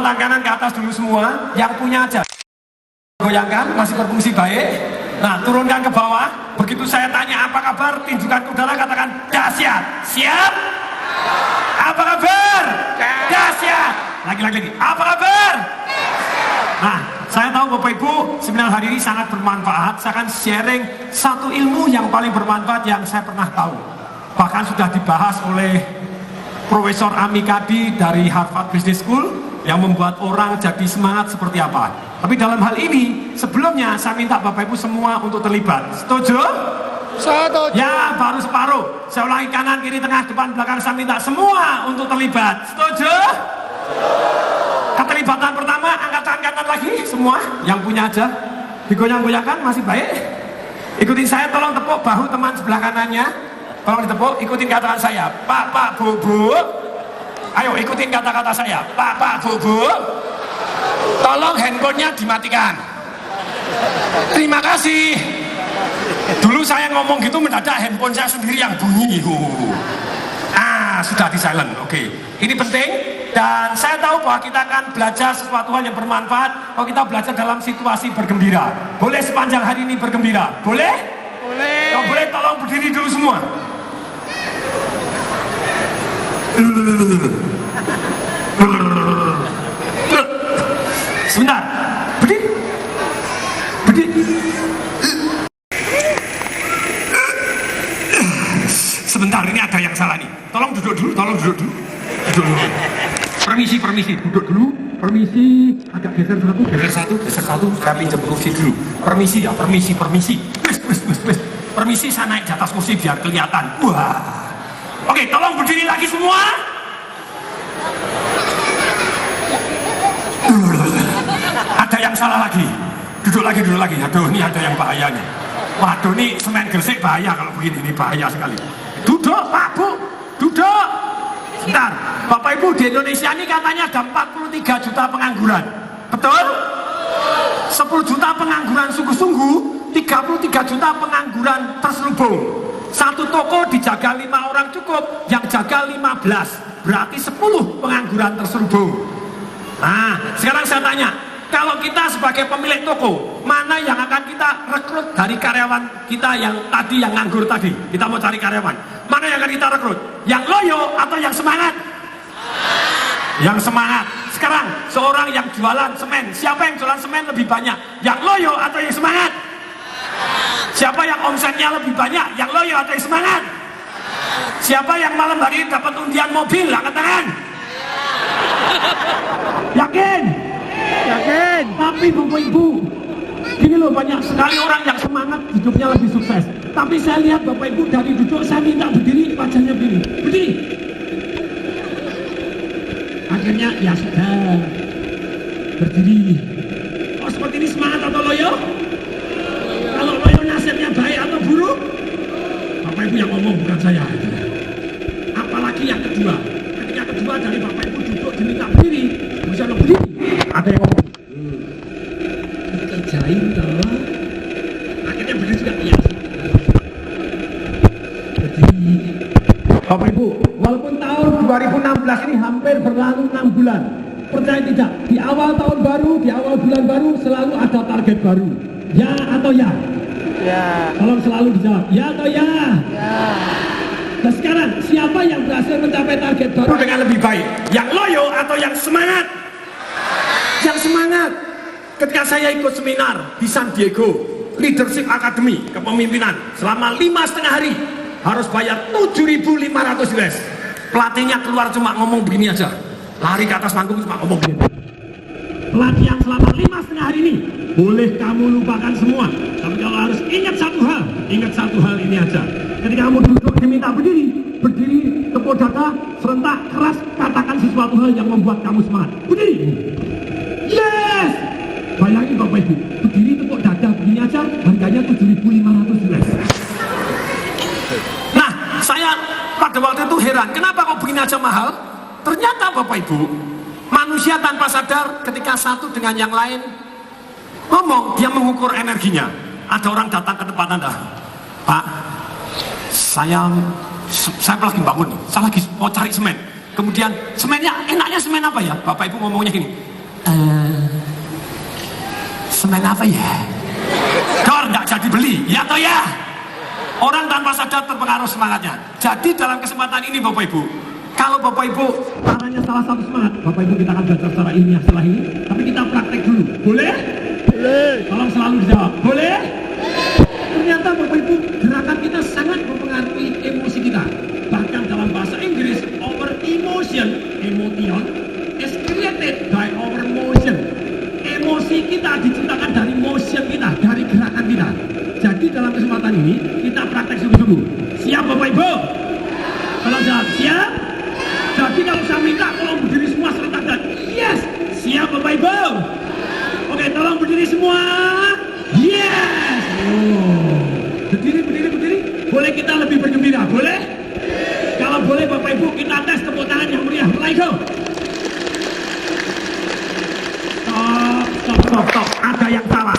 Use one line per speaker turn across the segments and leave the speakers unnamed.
tangan kanan ke atas dulu semua, yang punya aja. Goyangkan, masih berfungsi baik. Nah, turunkan ke bawah. Begitu saya tanya apa kabar, tinjukan ke udara, katakan dahsyat. Siap? Apa kabar? Dahsyat. Lagi. Apa kabar? Nah, saya tahu Bapak Ibu, seminar hari ini sangat bermanfaat. Saya akan sharing satu ilmu yang paling bermanfaat yang saya pernah tahu. Bahkan sudah dibahas oleh Profesor Amikadi dari Harvard Business School yang membuat orang jadi semangat seperti apa. Tapi dalam hal ini, sebelumnya saya minta Bapak Ibu semua untuk terlibat. Setuju?
Setuju.
Ya, baru separuh. Saya ulangi, kanan, kiri, tengah, depan, belakang. Saya minta semua untuk terlibat. Setuju? Keterlibatan pertama, angkat tangan kanan lagi. Semua yang punya aja. Digoyang-goyangkan, masih baik. Ikutin saya, tolong tepuk bahu teman sebelah kanannya. Tolong ditepuk, ikutin kata saya. Pak, Bu. Ayo ikutin kata-kata saya. Pak, Bu. Tolong handphonenya dimatikan. Terima kasih. Dulu saya ngomong gitu mendadak handphone saya sendiri yang bunyi. Sudah di silent. Oke. Ini penting dan saya tahu bahwa kita akan belajar sesuatu hal yang bermanfaat kalau kita belajar dalam situasi bergembira. Boleh sepanjang hari ini bergembira? Boleh?
Boleh.
Kalau boleh tolong berdiri dulu semua. Sebentar, berdiri. Sebentar, ini ada yang salah nih. Tolong duduk dulu. Permisi, duduk dulu. Permisi, agak geser satu. Saya pinjam kursi dulu. Permisi ya, permisi. Wes. Permisi, saya naik di atas kursi biar kelihatan. Wah. Oke, tolong berdiri lagi semua. Ada yang salah lagi. Duduk lagi. Aduh, ini ada yang bahaya nih. Waduh, ini semen gresik bahaya kalau begini. Ini bahaya sekali. Duduk, Pak, Bu. Duduk. Sebentar. Bapak Ibu, di Indonesia ini katanya ada 43 juta pengangguran. Betul? 10 juta pengangguran sungguh-sungguh, 33 juta pengangguran terselubung. Satu toko dijaga 5 orang cukup, yang jaga 15. Berarti 10 pengangguran terselubung. Nah, sekarang saya tanya, kalau kita sebagai pemilik toko, mana yang akan kita rekrut dari karyawan kita yang tadi, yang nganggur tadi? Kita mau cari karyawan. Mana yang akan kita rekrut? Yang loyo atau yang semangat? Yang semangat. Sekarang, seorang yang jualan semen, siapa yang jualan semen lebih banyak? Yang loyo atau yang semangat? Siapa yang omsetnya lebih banyak? Yang loyo atau yang semangat? Siapa yang malam hari ini dapat undian mobil? Angkat tangan. Yakin? Tapi Bapak Ibu, gini loh, banyak sekali orang yang semangat hidupnya lebih sukses. Tapi saya lihat Bapak Ibu dari duduk, saya minta berdiri, wajahnya berdiri. Akhirnya ya sudah berdiri. Oh, seperti ini semangat atau loyo? Kalau loyo nasibnya baik atau buruk? Bapak Ibu yang ngomong, bukan saya. Apalagi yang kedua. Yang kedua dari Bapak Ibu duduk diminta berdiri, bisa berdiri. Ada yang ngomong, kerjain toh. Akhirnya berdiri juga, ya. Berdiri. Bapak Ibu, walaupun tahun 2016 ini hampir berlalu 6 bulan, percaya tidak, di awal tahun baru, di awal bulan baru selalu ada target baru. Ya atau ya? Ya. Tolong selalu dijawab, ya atau ya? Ya. Nah sekarang, siapa yang berhasil mencapai target baru dengan lebih baik? Yang loyo atau yang semangat? Yang semangat. Ketika saya ikut seminar di San Diego Leadership Academy kepemimpinan selama 5,5 hari, harus bayar 7.500 US. Pelatihnya keluar cuma ngomong begini aja, lari ke atas panggung cuma ngomong begini. Pelatihan selama 5,5 hari ini boleh kamu lupakan semua, tapi kalau harus ingat satu hal ini aja. Ketika kamu duduk diminta berdiri, tepuk dada serentak keras, katakan sesuatu hal yang membuat kamu semangat. Berdiri. Yes. Bayangin Bapak Ibu, berdiri tepuk dada begini aja, harganya 7.500 US. Nah, saya pada waktu itu heran, kenapa kok begini aja mahal? Ternyata Bapak Ibu, manusia tanpa sadar ketika satu dengan yang lain ngomong, dia mengukur energinya. Ada orang datang ke tempat Anda, Pak, saya lagi bangun nih, saya lagi mau cari semen. Kemudian semennya, enaknya semen apa ya? Bapak Ibu ngomongnya gini,
Semen apa ya? Dor, nggak jadi beli, ya toh ya? Orang tanpa sadar terpengaruh semangatnya. Jadi dalam kesempatan ini Bapak Ibu, kalau Bapak Ibu
Caranya salah satu semangat. Bapak Ibu kita akan belajar secara ilmiah setelah ini, tapi kita praktek dulu. Boleh? Boleh. Tolong selalu dijawab. Boleh? Ternyata Bapak Ibu, gerakan kita sangat mempengaruhi emosi kita. Bahkan dalam bahasa Inggris, our emotion is created by our motion. Emosi kita diciptakan dari motion kita, dari gerakan kita. Jadi dalam kesempatan ini kita praktek sungguh-sungguh. Siap Bapak Ibu? Kalau jawab siap. Jadi kalau saya minta tolong berdiri semua serentak dan yes. Siap Bapak Ibu? Oke, tolong berdiri semua. Yes. Oh. Berdiri. Boleh kita lebih bergembira? Boleh? Kalau boleh Bapak Ibu kita tes tepuk tangan yang meriah. Mulai go. Stop. Ada yang salah.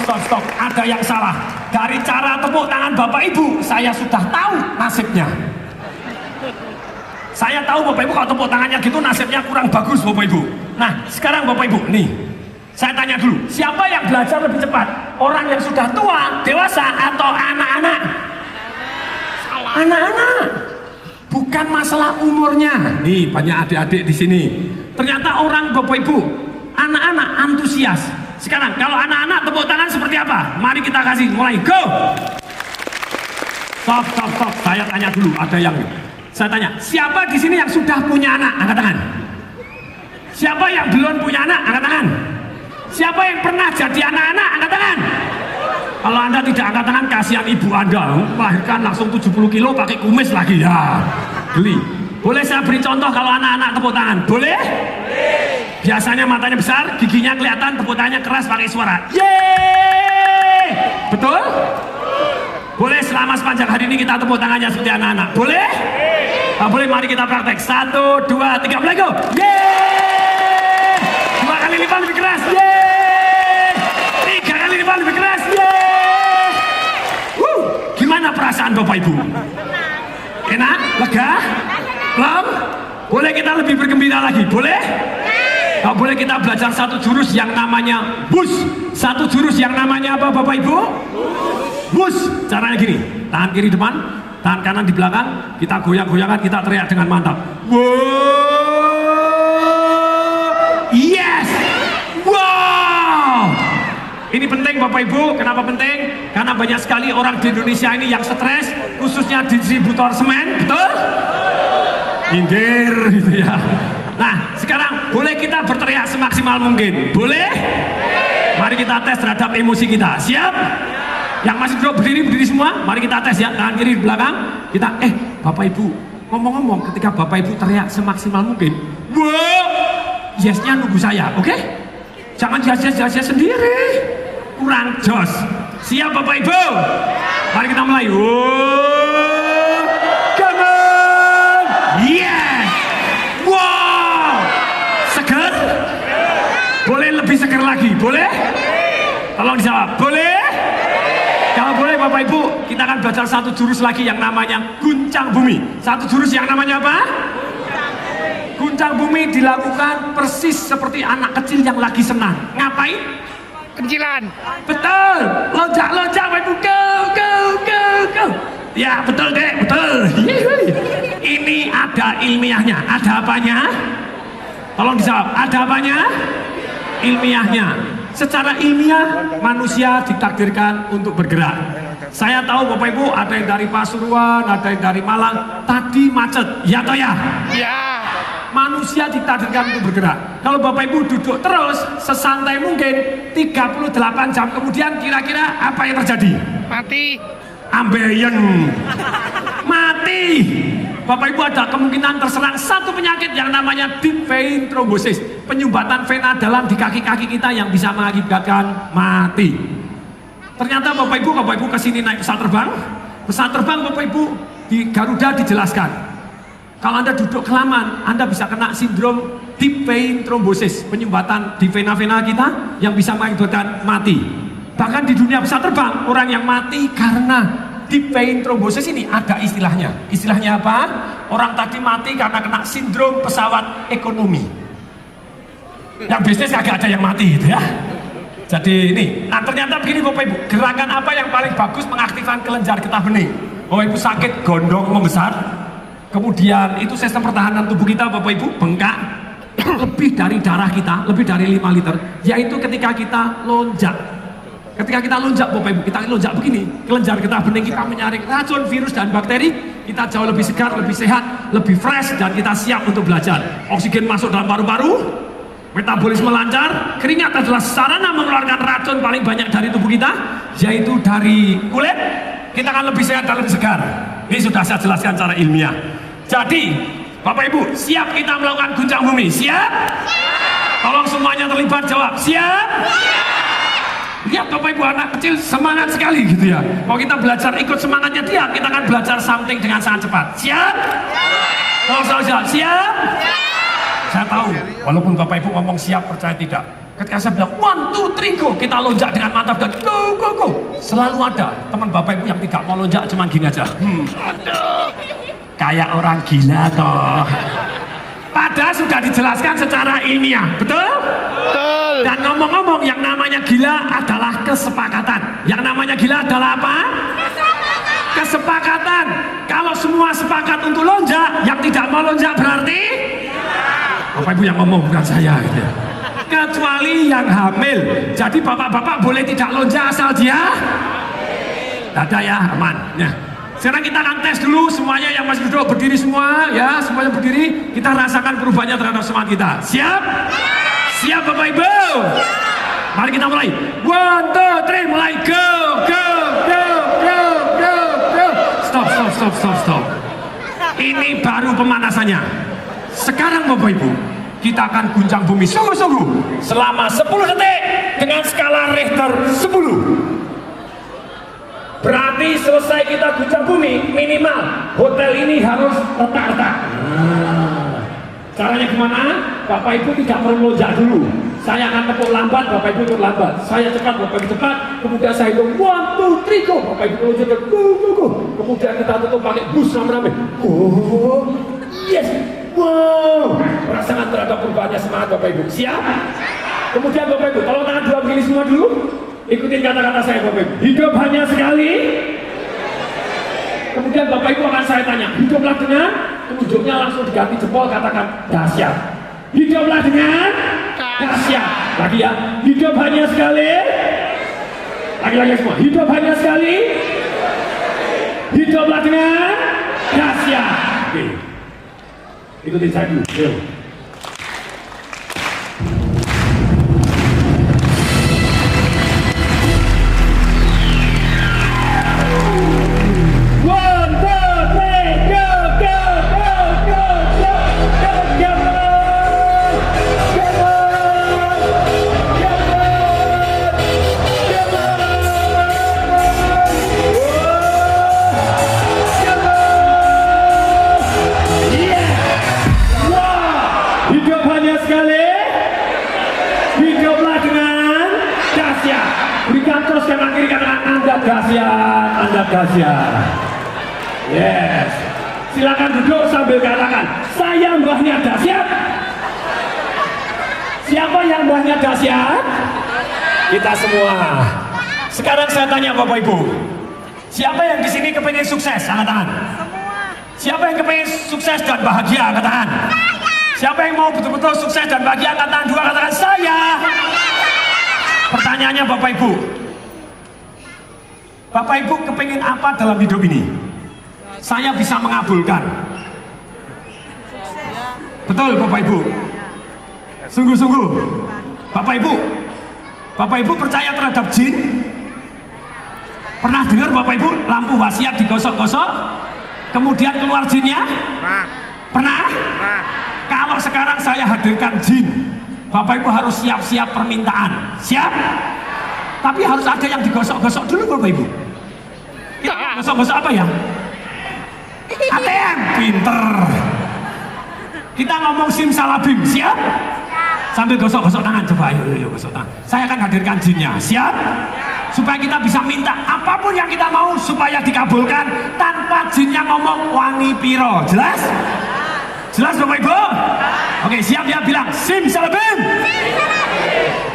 Stop. Ada yang salah. Dari cara tepuk tangan Bapak Ibu, saya sudah tahu nasibnya. Saya tahu Bapak Ibu kalau tepuk tangannya gitu nasibnya kurang bagus Bapak Ibu. Nah, sekarang Bapak Ibu, nih. Saya tanya dulu, siapa yang belajar lebih cepat? Orang yang sudah tua, dewasa, atau anak-anak? Anak-anak. Bukan masalah umurnya. Nih, banyak adik-adik di sini. Ternyata orang Bapak Ibu, anak-anak antusias. Sekarang kalau anak-anak tepuk tangan seperti apa? Mari kita kasih, mulai, go. Stop. Saya tanya dulu, ada yang saya tanya, siapa di sini yang sudah punya anak? Angkat tangan. Siapa yang belum punya anak? Angkat tangan. Siapa yang pernah jadi anak-anak? Angkat tangan. Kalau Anda tidak angkat tangan, kasihan ibu Anda melahirkan langsung 70 kilo pakai kumis lagi ya. Geli. Boleh saya beri contoh kalau anak-anak tepuk tangan? Boleh? Biasanya matanya besar, giginya kelihatan, tepuk tangannya keras pakai suara. Yeay! Betul? Boleh selama sepanjang hari ini kita tepuk tangannya seperti anak-anak? Boleh? Boleh, mari kita praktek. 1, 2, 3, mulai go! Yeay! 2 kali lipat lebih keras. Yeay! 3 kali lipat lebih keras. Yeay! Gimana perasaan Bapak Ibu? Enak? Lega? Belum? Boleh kita lebih bergembira lagi? Boleh? Boleh kita belajar satu jurus yang namanya bus. Satu jurus yang namanya apa Bapak Ibu? Bus. Caranya gini, tangan kiri depan, tangan kanan di belakang, kita goyang-goyangkan, kita teriak dengan mantap. Wow! Yes! Wow! Ini penting Bapak Ibu. Kenapa penting? Karena banyak sekali orang di Indonesia ini yang stres, khususnya distributor semen, betul? Indir gitu ya. Nah, sekarang boleh kita berteriak semaksimal mungkin. Boleh? Mari kita tes terhadap emosi kita. Siap? Yang masih berdiri semua, mari kita tes ya. Tangan kiri di belakang. Kita, Bapak Ibu, ngomong-ngomong ketika Bapak Ibu teriak semaksimal mungkin, wow, yes-nya nunggu saya, oke? Jangan yes sendiri. Kurang jos. Siap Bapak Ibu? Mari kita mulai. Wow, come on. Yes. Wow. Seger? Boleh lebih seger lagi, boleh? Tolong dijawab, boleh? Kalau boleh Bapak Ibu, kita akan belajar satu jurus lagi yang namanya guncang bumi. Satu jurus yang namanya apa? Guncang bumi dilakukan persis seperti anak kecil yang lagi senang. Ngapain?
Kecilan.
Betul. Loncat-loncat Bapak Ibu. Go. Ya betul deh, betul. Ini ada ilmiahnya. Ada apanya? Tolong dijawab. Ada apanya? Ilmiahnya. Secara ilmiah manusia ditakdirkan untuk bergerak. Saya tahu Bapak Ibu ada yang dari Pasuruan, ada yang dari Malang. Tadi macet, ya toh ya?
Ya.
Manusia ditakdirkan untuk bergerak. Kalau Bapak Ibu duduk terus sesantai mungkin 38 jam kemudian kira-kira apa yang terjadi?
Mati.
Ambeien. Mati. Bapak Ibu ada kemungkinan terserang satu penyakit yang namanya deep vein thrombosis, penyumbatan vena dalam di kaki-kaki kita yang bisa mengakibatkan mati. Ternyata Bapak Ibu kesini naik pesawat terbang Bapak Ibu di Garuda dijelaskan, kalau Anda duduk kelamaan Anda bisa kena sindrom deep vein thrombosis, penyumbatan di vena-vena kita yang bisa mengakibatkan mati. Bahkan di dunia pesawat terbang orang yang mati karena deep vein thrombosis ini ada istilahnya. Istilahnya apa? Orang tadi mati karena kena sindrom pesawat ekonomi. Yang bisnis kagak ada yang mati gitu ya. Jadi ini, nah ternyata begini Bapak Ibu, gerakan apa yang paling bagus mengaktifkan kelenjar getah bening? Bapak Ibu sakit gondong membesar, kemudian itu sistem pertahanan tubuh kita Bapak Ibu bengkak, lebih dari darah kita, lebih dari 5 liter, yaitu ketika kita lonjak. Ketika kita lonjak Bapak Ibu, kita lonjak begini, kelenjar getah bening kita menyaring racun, virus, dan bakteri, kita jauh lebih segar, lebih sehat, lebih fresh, dan kita siap untuk belajar. Oksigen masuk dalam paru-paru, metabolisme lancar, keringat adalah sarana mengeluarkan racun paling banyak dari tubuh kita, yaitu dari kulit, kita akan lebih sehat dan lebih segar. Ini sudah saya jelaskan secara ilmiah. Jadi, Bapak Ibu, siap kita melakukan guncang bumi? Siap? Tolong semuanya terlibat jawab, siap? Lihat Bapak Ibu, anak kecil semangat sekali gitu ya. Kalau kita belajar ikut semangatnya dia, kita akan belajar something dengan sangat cepat. Siap? Tolong selalu jawab, siap? Saya tahu, walaupun Bapak Ibu ngomong siap, percaya tidak. Ketika saya bilang 1, 2, 3, go, kita lonjak dengan mantap dan go, go, go. Selalu ada teman Bapak Ibu yang tidak mau lonjak, cuman gini aja. Kayak orang gila toh. Padahal sudah dijelaskan secara ilmiah, betul?
Betul.
Dan ngomong-ngomong, yang namanya gila adalah kesepakatan. Yang namanya gila adalah apa? Kesepakatan. Kalau semua sepakat untuk lonjak, yang tidak mau lonjak berarti? Bapak Ibu yang ngomong, bukan saya gitu ya. Kecuali yang hamil. Jadi bapak-bapak boleh tidak lonjak asal dia ada ya, aman ya. Sekarang kita akan tes dulu semuanya yang masih duduk berdiri semua ya, semuanya berdiri. Kita rasakan perubahannya terhadap semangat kita. Siap? Siap Bapak Ibu? Mari kita mulai. 1, 2, 3, mulai. Go, go, go, go, go, go. Stop, stop, stop, stop, stop. Ini baru pemanasannya. Sekarang Bapak Ibu, kita akan guncang bumi sungguh-sungguh selama 10 detik dengan skala Richter 10. Berarti selesai kita guncang bumi, minimal hotel ini harus retak-retak. Caranya gimana? Bapak Ibu tidak perlu lonjak dulu. Saya akan tepuk lambat, Bapak Ibu ikut lambat. Saya cepat, Bapak Ibu cepat. Kemudian saya hitung 1, 2, 3, go. Bapak Ibu lonjak, go, go, go. Kemudian kita tutup pakai bus rame-rame. Oh, yes. Wow, merasakan terhadap perubahannya semangat Bapak Ibu. Siap? Kemudian Bapak Ibu, tolong tangan dua begini semua dulu. Ikutin kata-kata saya Bapak Ibu. Hidup hanya sekali. Kemudian Bapak Ibu akan saya tanya, hiduplah dengan, ujungnya langsung diganti jempol, katakan dahsyat. Hiduplah dengan dahsyat. Lagi ya, hidup hanya sekali. Lagi-lagi semua, hidup hanya sekali. Hiduplah dengan dahsyat. Oke. Ikutin saya dulu. Yuk. Anda dahsyat. Yes. Silakan duduk sambil katakan, saya mbahnya dahsyat. Siapa yang mbahnya dahsyat? Kita semua. Sekarang saya tanya Bapak Ibu, siapa yang di sini kepengen sukses? Angkat tangan. Siapa yang kepengen sukses dan bahagia? Angkat tangan. Siapa yang mau betul-betul sukses dan bahagia? Angkat tangan dua, katakan saya. Pertanyaannya Bapak Ibu, Bapak Ibu kepengen apa dalam hidup ini? Saya bisa mengabulkan. Betul Bapak Ibu? Sungguh-sungguh Bapak Ibu percaya terhadap jin? Pernah dengar Bapak Ibu lampu wasiat digosok-gosok kemudian keluar jinnya? Pernah? Kalau sekarang saya hadirkan jin, Bapak Ibu harus siap-siap permintaan. Siap? Tapi harus ada yang digosok-gosok dulu Bapak Ibu. Kita gosok-gosok apa ya? ATM, pinter. Kita ngomong simsalabim, siap? Sambil gosok-gosok tangan, coba ayo gosok tangan. Saya akan hadirkan jinnya, siap? Supaya kita bisa minta apapun yang kita mau supaya dikabulkan tanpa jinnya ngomong wangi piro, jelas? Jelas Bapak Ibu? Oke, siap ya, bilang simsalabim.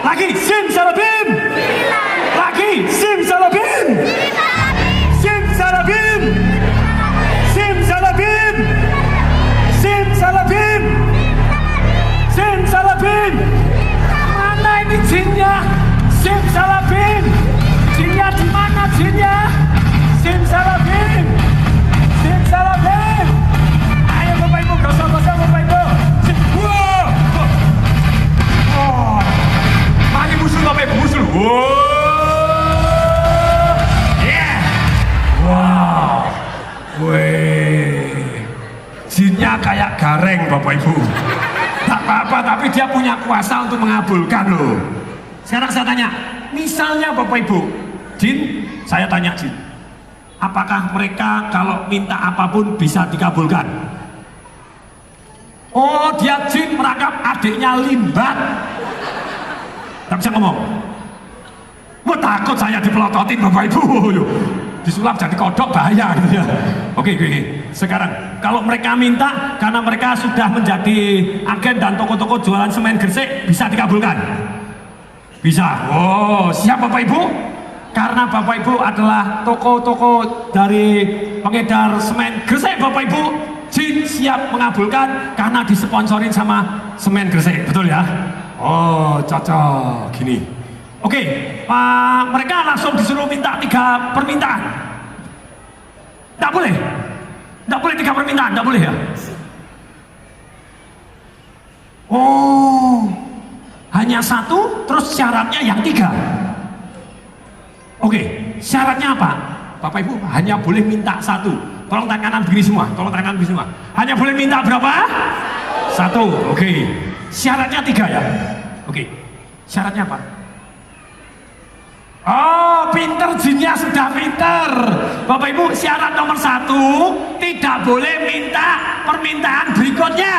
Lagi simsalabim. Lagi simsalabim. Simsalabim. Simsalabim. Simsalabim. Simsalabim. Mana ini jinnya? Simsalabim. Jinnya di mana jinnya? Simsalabim. Simsalabim. Ayo Bapak Ibu, gosok-gosok Bapak Ibu. Wow. Oh. Mari musuh Bapak Ibu, musuh. Wow. Yeah. Wow. Weh. Jinnya kayak gareng Bapak Ibu. Tak apa-apa, tapi dia punya kuasa untuk mengabulkan loh. Sekarang saya tanya, misalnya Bapak Ibu, jin, saya tanya jin, apakah mereka kalau minta apapun bisa dikabulkan? Oh, dia jin merangkap adiknya Limbat. Tak bisa ngomong. Wah, takut saya dipelototin Bapak Ibu. Disulap jadi kodok bahaya gitu ya. Oke. Sekarang kalau mereka minta karena mereka sudah menjadi agen dan toko-toko jualan semen gresik, bisa dikabulkan? Bisa. Oh, siap Bapak Ibu? Karena Bapak Ibu adalah toko-toko dari pengedar semen gresik Bapak Ibu, jin siap mengabulkan karena disponsorin sama semen gresik, betul ya? Oh, cocok gini. Oke, mereka langsung disuruh minta 3 permintaan. Tidak boleh? Tidak boleh 3 permintaan, tidak boleh ya? Oh, hanya 1, terus syaratnya yang 3. Oke, syaratnya apa? Bapak Ibu hanya boleh minta 1. Tolong tangan kanan begini semua, tolong tangan begini semua. Hanya boleh minta berapa? 1. Oke, syaratnya 3 ya? Oke, syaratnya apa? Oh, pinter jinnya, sudah pinter. Bapak Ibu, syarat nomor 1, tidak boleh minta permintaan berikutnya.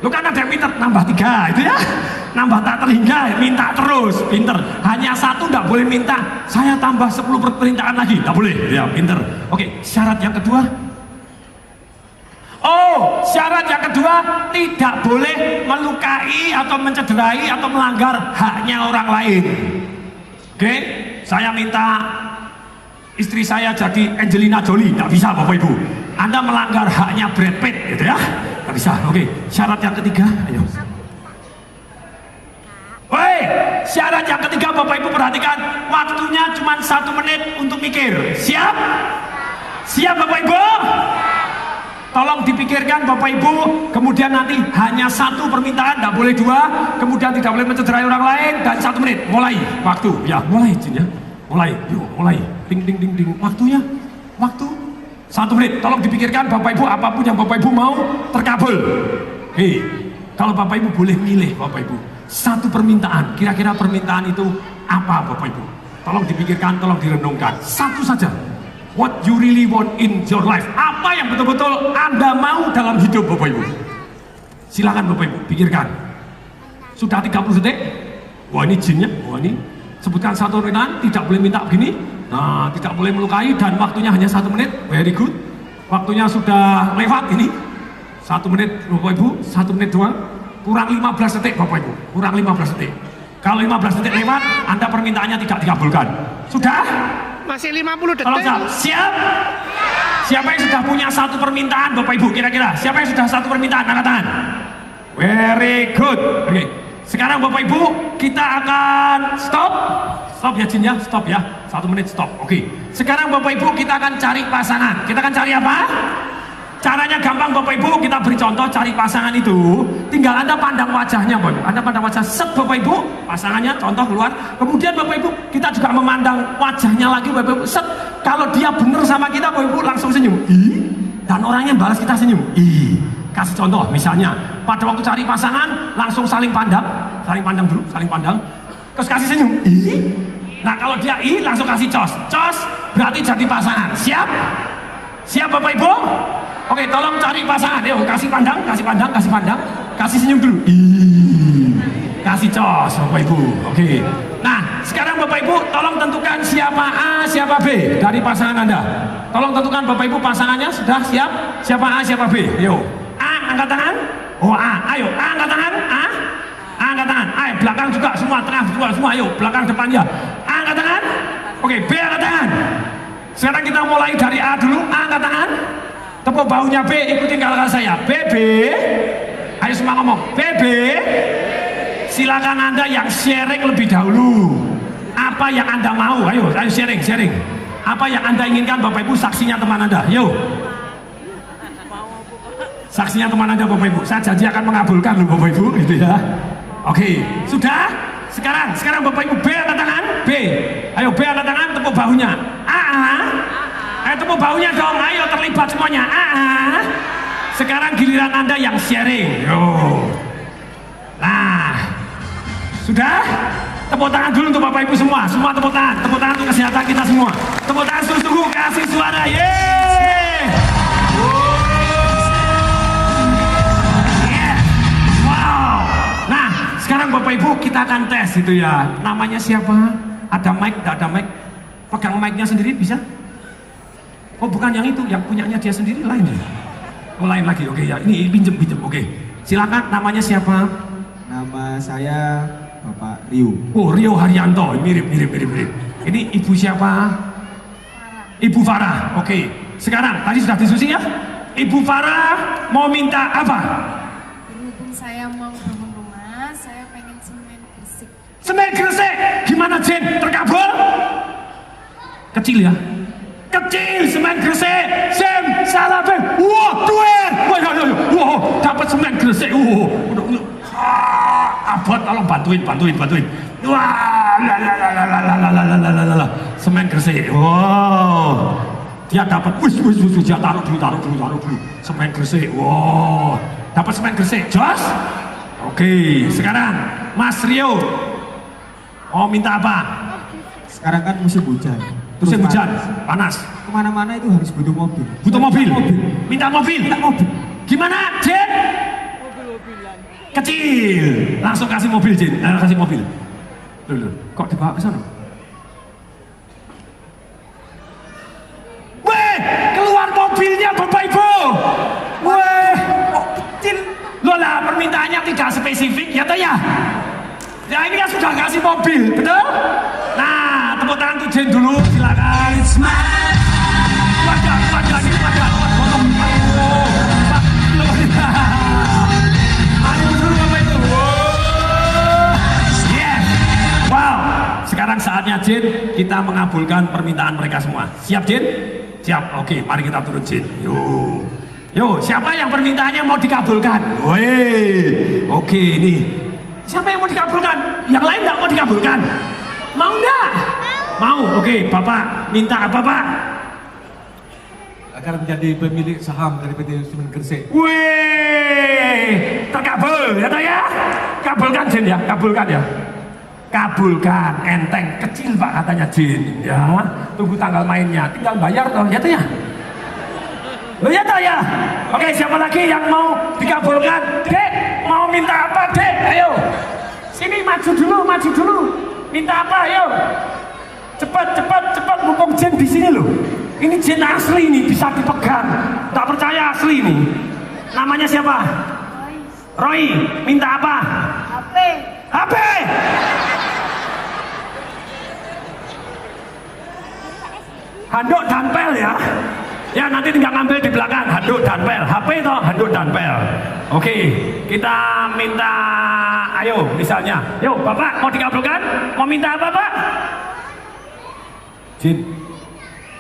Lu kan ada yang pinter, nambah 3 itu ya, nambah tak terhingga, minta terus, pinter. Hanya 1 tidak boleh minta, saya tambah 10 permintaan lagi, tidak boleh, ya pinter. Oke, syarat yang kedua. Oh, syarat yang kedua, tidak boleh melukai atau mencederai atau melanggar haknya orang lain. Oke, saya minta istri saya jadi Angelina Jolie, tidak bisa Bapak Ibu. Anda melanggar haknya Brad Pitt, gitu ya, tidak bisa. Oke, syarat yang ketiga, ayo. Woi, syarat yang ketiga Bapak Ibu perhatikan, waktunya cuma 1 menit untuk mikir. Siap? Siap Bapak Ibu? Tolong dipikirkan Bapak Ibu, kemudian nanti hanya 1 permintaan, tidak boleh 2, kemudian tidak boleh mencederai orang lain, dan 1 menit, mulai waktu, ya mulai jin ya, mulai, yuk mulai, ding ding ding ding, waktunya, waktu 1 menit, tolong dipikirkan Bapak Ibu, apapun yang Bapak Ibu mau terkabul. Hei, kalau Bapak Ibu boleh milih Bapak Ibu, 1 permintaan, kira-kira permintaan itu apa Bapak Ibu? Tolong dipikirkan, tolong direnungkan, 1 saja. What you really want in your life? Apa yang betul-betul Anda mau dalam hidup Bapak Ibu? Silakan Bapak Ibu, pikirkan. Sudah 30 detik? Wah ini jinnya, wah ini. Sebutkan 1 permintaan, tidak boleh minta begini. Nah, tidak boleh melukai dan waktunya hanya 1 menit. Very good. Waktunya sudah lewat ini. 1 menit Bapak Ibu, 1 menit doang. Kurang 15 detik Bapak Ibu, kurang 15 detik. Kalau 15 detik lewat, Anda permintaannya tidak dikabulkan. Sudah?
Masih 50 detik.
Tolong siap? Siapa yang sudah punya 1 permintaan Bapak Ibu kira-kira? Siapa yang sudah 1 permintaan? Angkat tangan. Very good. Oke. Sekarang Bapak Ibu kita akan stop. Stop ya jin ya, stop ya. 1 menit stop. Oke. Sekarang Bapak Ibu kita akan cari pasangan. Kita akan cari apa? Caranya gampang Bapak Ibu, kita beri contoh cari pasangan itu. Tinggal Anda pandang wajahnya Bapak Ibu. Anda pandang wajah set Bapak Ibu, pasangannya contoh keluar. Kemudian Bapak Ibu kita juga memandang wajahnya lagi Bapak Ibu. Set, kalau dia benar sama kita Bapak Ibu langsung senyum. Ih, dan orangnya balas kita senyum. Ih, kasih contoh misalnya pada waktu cari pasangan langsung saling pandang dulu, saling pandang. Terus kasih senyum. Ih. Nah kalau dia langsung kasih cos. Cos berarti jadi pasangan. Siap? Siap Bapak Ibu? Oke, tolong cari pasangan. Yuk, kasih pandang, kasih senyum dulu. Kasih cos, Bapak Ibu. Oke. Nah, sekarang Bapak Ibu, tolong tentukan siapa A, siapa B dari pasangan Anda. Tolong tentukan Bapak Ibu pasangannya sudah siap. Siapa A, siapa B? Yuk. angkat tangan. Oh A, ayo A angkat tangan. A angkat tangan. Ayo belakang juga semua, tengah juga semua, ayo belakang depan ya. A angkat tangan. Oke, B angkat tangan. Sekarang kita mulai dari A dulu. A angkat tangan. Tepuk bahunya B, ikutin gerakan saya. B, B. Ayo semua ngomong. B, B. Silakan Anda yang sharing lebih dahulu. Apa yang Anda mau? Ayo sharing. Apa yang Anda inginkan Bapak Ibu, saksinya teman Anda. Yuk. Saksinya teman Anda Bapak Ibu. Saya janji akan mengabulkan loh Bapak Ibu, gitu ya. Oke, sudah? Sekarang Bapak Ibu B angkat tangan. B. Ayo B angkat tangan, tepuk bahunya. A. Ayo tepuk bahunya dong. Ayo terlibat semuanya. A. Sekarang giliran Anda yang sharing. Yo. Nah, sudah? Tepuk tangan dulu untuk Bapak Ibu semua. Semua tepuk tangan untuk kesehatan kita semua. Tepuk tangan sungguh-sungguh, kasih suara. Yeay! Yeah. Wow. Nah, sekarang Bapak Ibu kita akan tes itu ya. Namanya siapa? Ada mic, tidak ada mic? Pegang mic-nya sendiri bisa? Oh, bukan yang itu, yang punyanya dia sendiri lain ya? Oh, lain lagi. Oke ya. Ini pinjem. Oke. Silakan, namanya siapa?
Nama saya Bapak Rio.
Oh, Rio Haryanto, mirip. Ini ibu siapa? Ibu Farah. Oke. Sekarang, tadi sudah diskusi ya? Ibu Farah mau minta apa?
Berhubung saya mau bangun rumah, saya pengen semen Gresik.
Semen Gresik. Gimana Jen? Terkabul? Kecil ya? Kecil semen Gresik. Sem, salah Ben. Wah, duit. Wah, dapat semen Gresik. Abot tolong bantuin. Wah, semen Gresik. Wow, dia dapat. Dia taruh dulu. Semen Gresik. Wow, dapat semen Gresik. Jos. Oke, sekarang Mas Rio mau minta apa?
Sekarang kan musim hujan.
Musim hujan, panas.
Kemana-mana itu harus butuh mobil.
Butuh mobil. Minta mobil. Gimana, Jen? Kecil. Langsung kasih mobil, Jen. Kasih mobil. Loh, kok dibawa ke sana? Weh, keluar mobilnya Bapak Ibu. Weh, kecil. Loh lah, permintaannya tidak spesifik, ya toh ya? Ya ini kan sudah kasih mobil, betul? Nah, tepuk tangan untuk Jen dulu, silakan. Wadah. Wow, sekarang saatnya Jen kita mengabulkan permintaan mereka semua. Siap Jen? Siap. Oke, mari kita turun Jen. Yo, siapa yang permintaannya mau dikabulkan? Woi, oke nih. Siapa yang mau dikabulkan? Yang lain nggak mau dikabulkan? Mau nggak? Mau. Oke, Bapak minta apa Pak?
Agar menjadi pemilik saham dari PT Semen Gresik.
Wih, terkabul ya toh ya? Kabulkan Jen ya, kabulkan ya. Kabulkan, enteng, kecil Pak katanya Jen ya. Tunggu tanggal mainnya, tinggal bayar toh ya toh ya. Loh ya toh ya. Oke, siapa lagi yang mau dikabulkan? Dek, mau minta apa Dek? Ayo. Sini maju dulu. Minta apa? Ayo. Cepat, mumpung Jen di sini loh. Ini Jen asli nih, bisa dipegang. Tak percaya asli nih. Namanya siapa? Roy. Minta apa? HP. Handuk dan pel ya. Ya nanti tinggal ngambil di belakang handuk dan pel. HP toh handuk dan pel. Oke, kita minta. Ayo misalnya. Yuk Bapak mau dikabulkan? Mau minta apa Pak? Jin,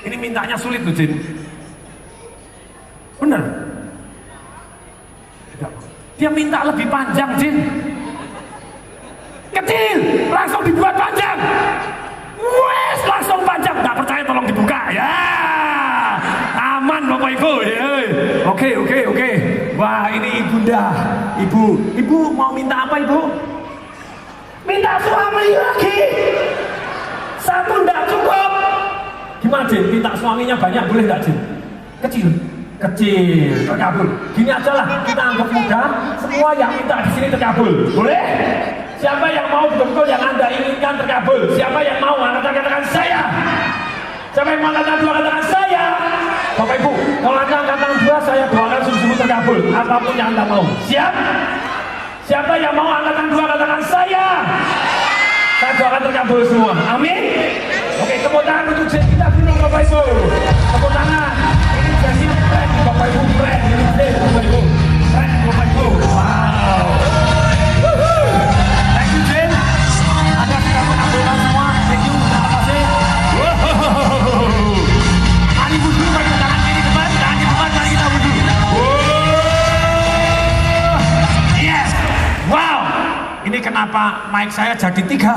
ini mintanya sulit loh Jin. Bener? Dia minta lebih panjang Jin. Kecil, langsung dibuat panjang. Wes, langsung panjang. Nggak percaya tolong dibuka ya. Aman Bapak Ibu. Oke. Wah ini ibunda. Ibu mau minta apa Ibu? Minta suami lagi. Satu nggak cukup. Gimana Jin? Minta suaminya banyak boleh nggak Jin? Kecil, terkabul. Gini aja lah, kita anggap mudah. Semua yang minta di sini terkabul. Boleh? Siapa yang mau betul-betul yang Anda inginkan terkabul? Siapa yang mau? Katakan saya. Siapa yang mau katakan dua? Katakan saya. Bapak Ibu, kalau Anda katakan dua, saya doakan sungguh-sungguh terkabul. terkabul apapun yang Anda mau. Siap? Siapa yang mau angkat tangan dua katakan saya. Saya doakan terkabul semua. Amin. Oke, tepuk tangan untuk Jen kita dulu Bapak Ibu. Tepuk tangan. Ini Jennya keren Bapak Ibu, keren. Ini Jen Bapak Ibu. Keren Bapak Ibu. Wow. Thank you Jen. Anda sudah mengambilkan semua. Thank you. Terima kasih. Mari wudhu, pakai tangan kiri depan, tangan di depan, mari kita wudhu. Yes. Wow. Ini kenapa mic saya jadi 3?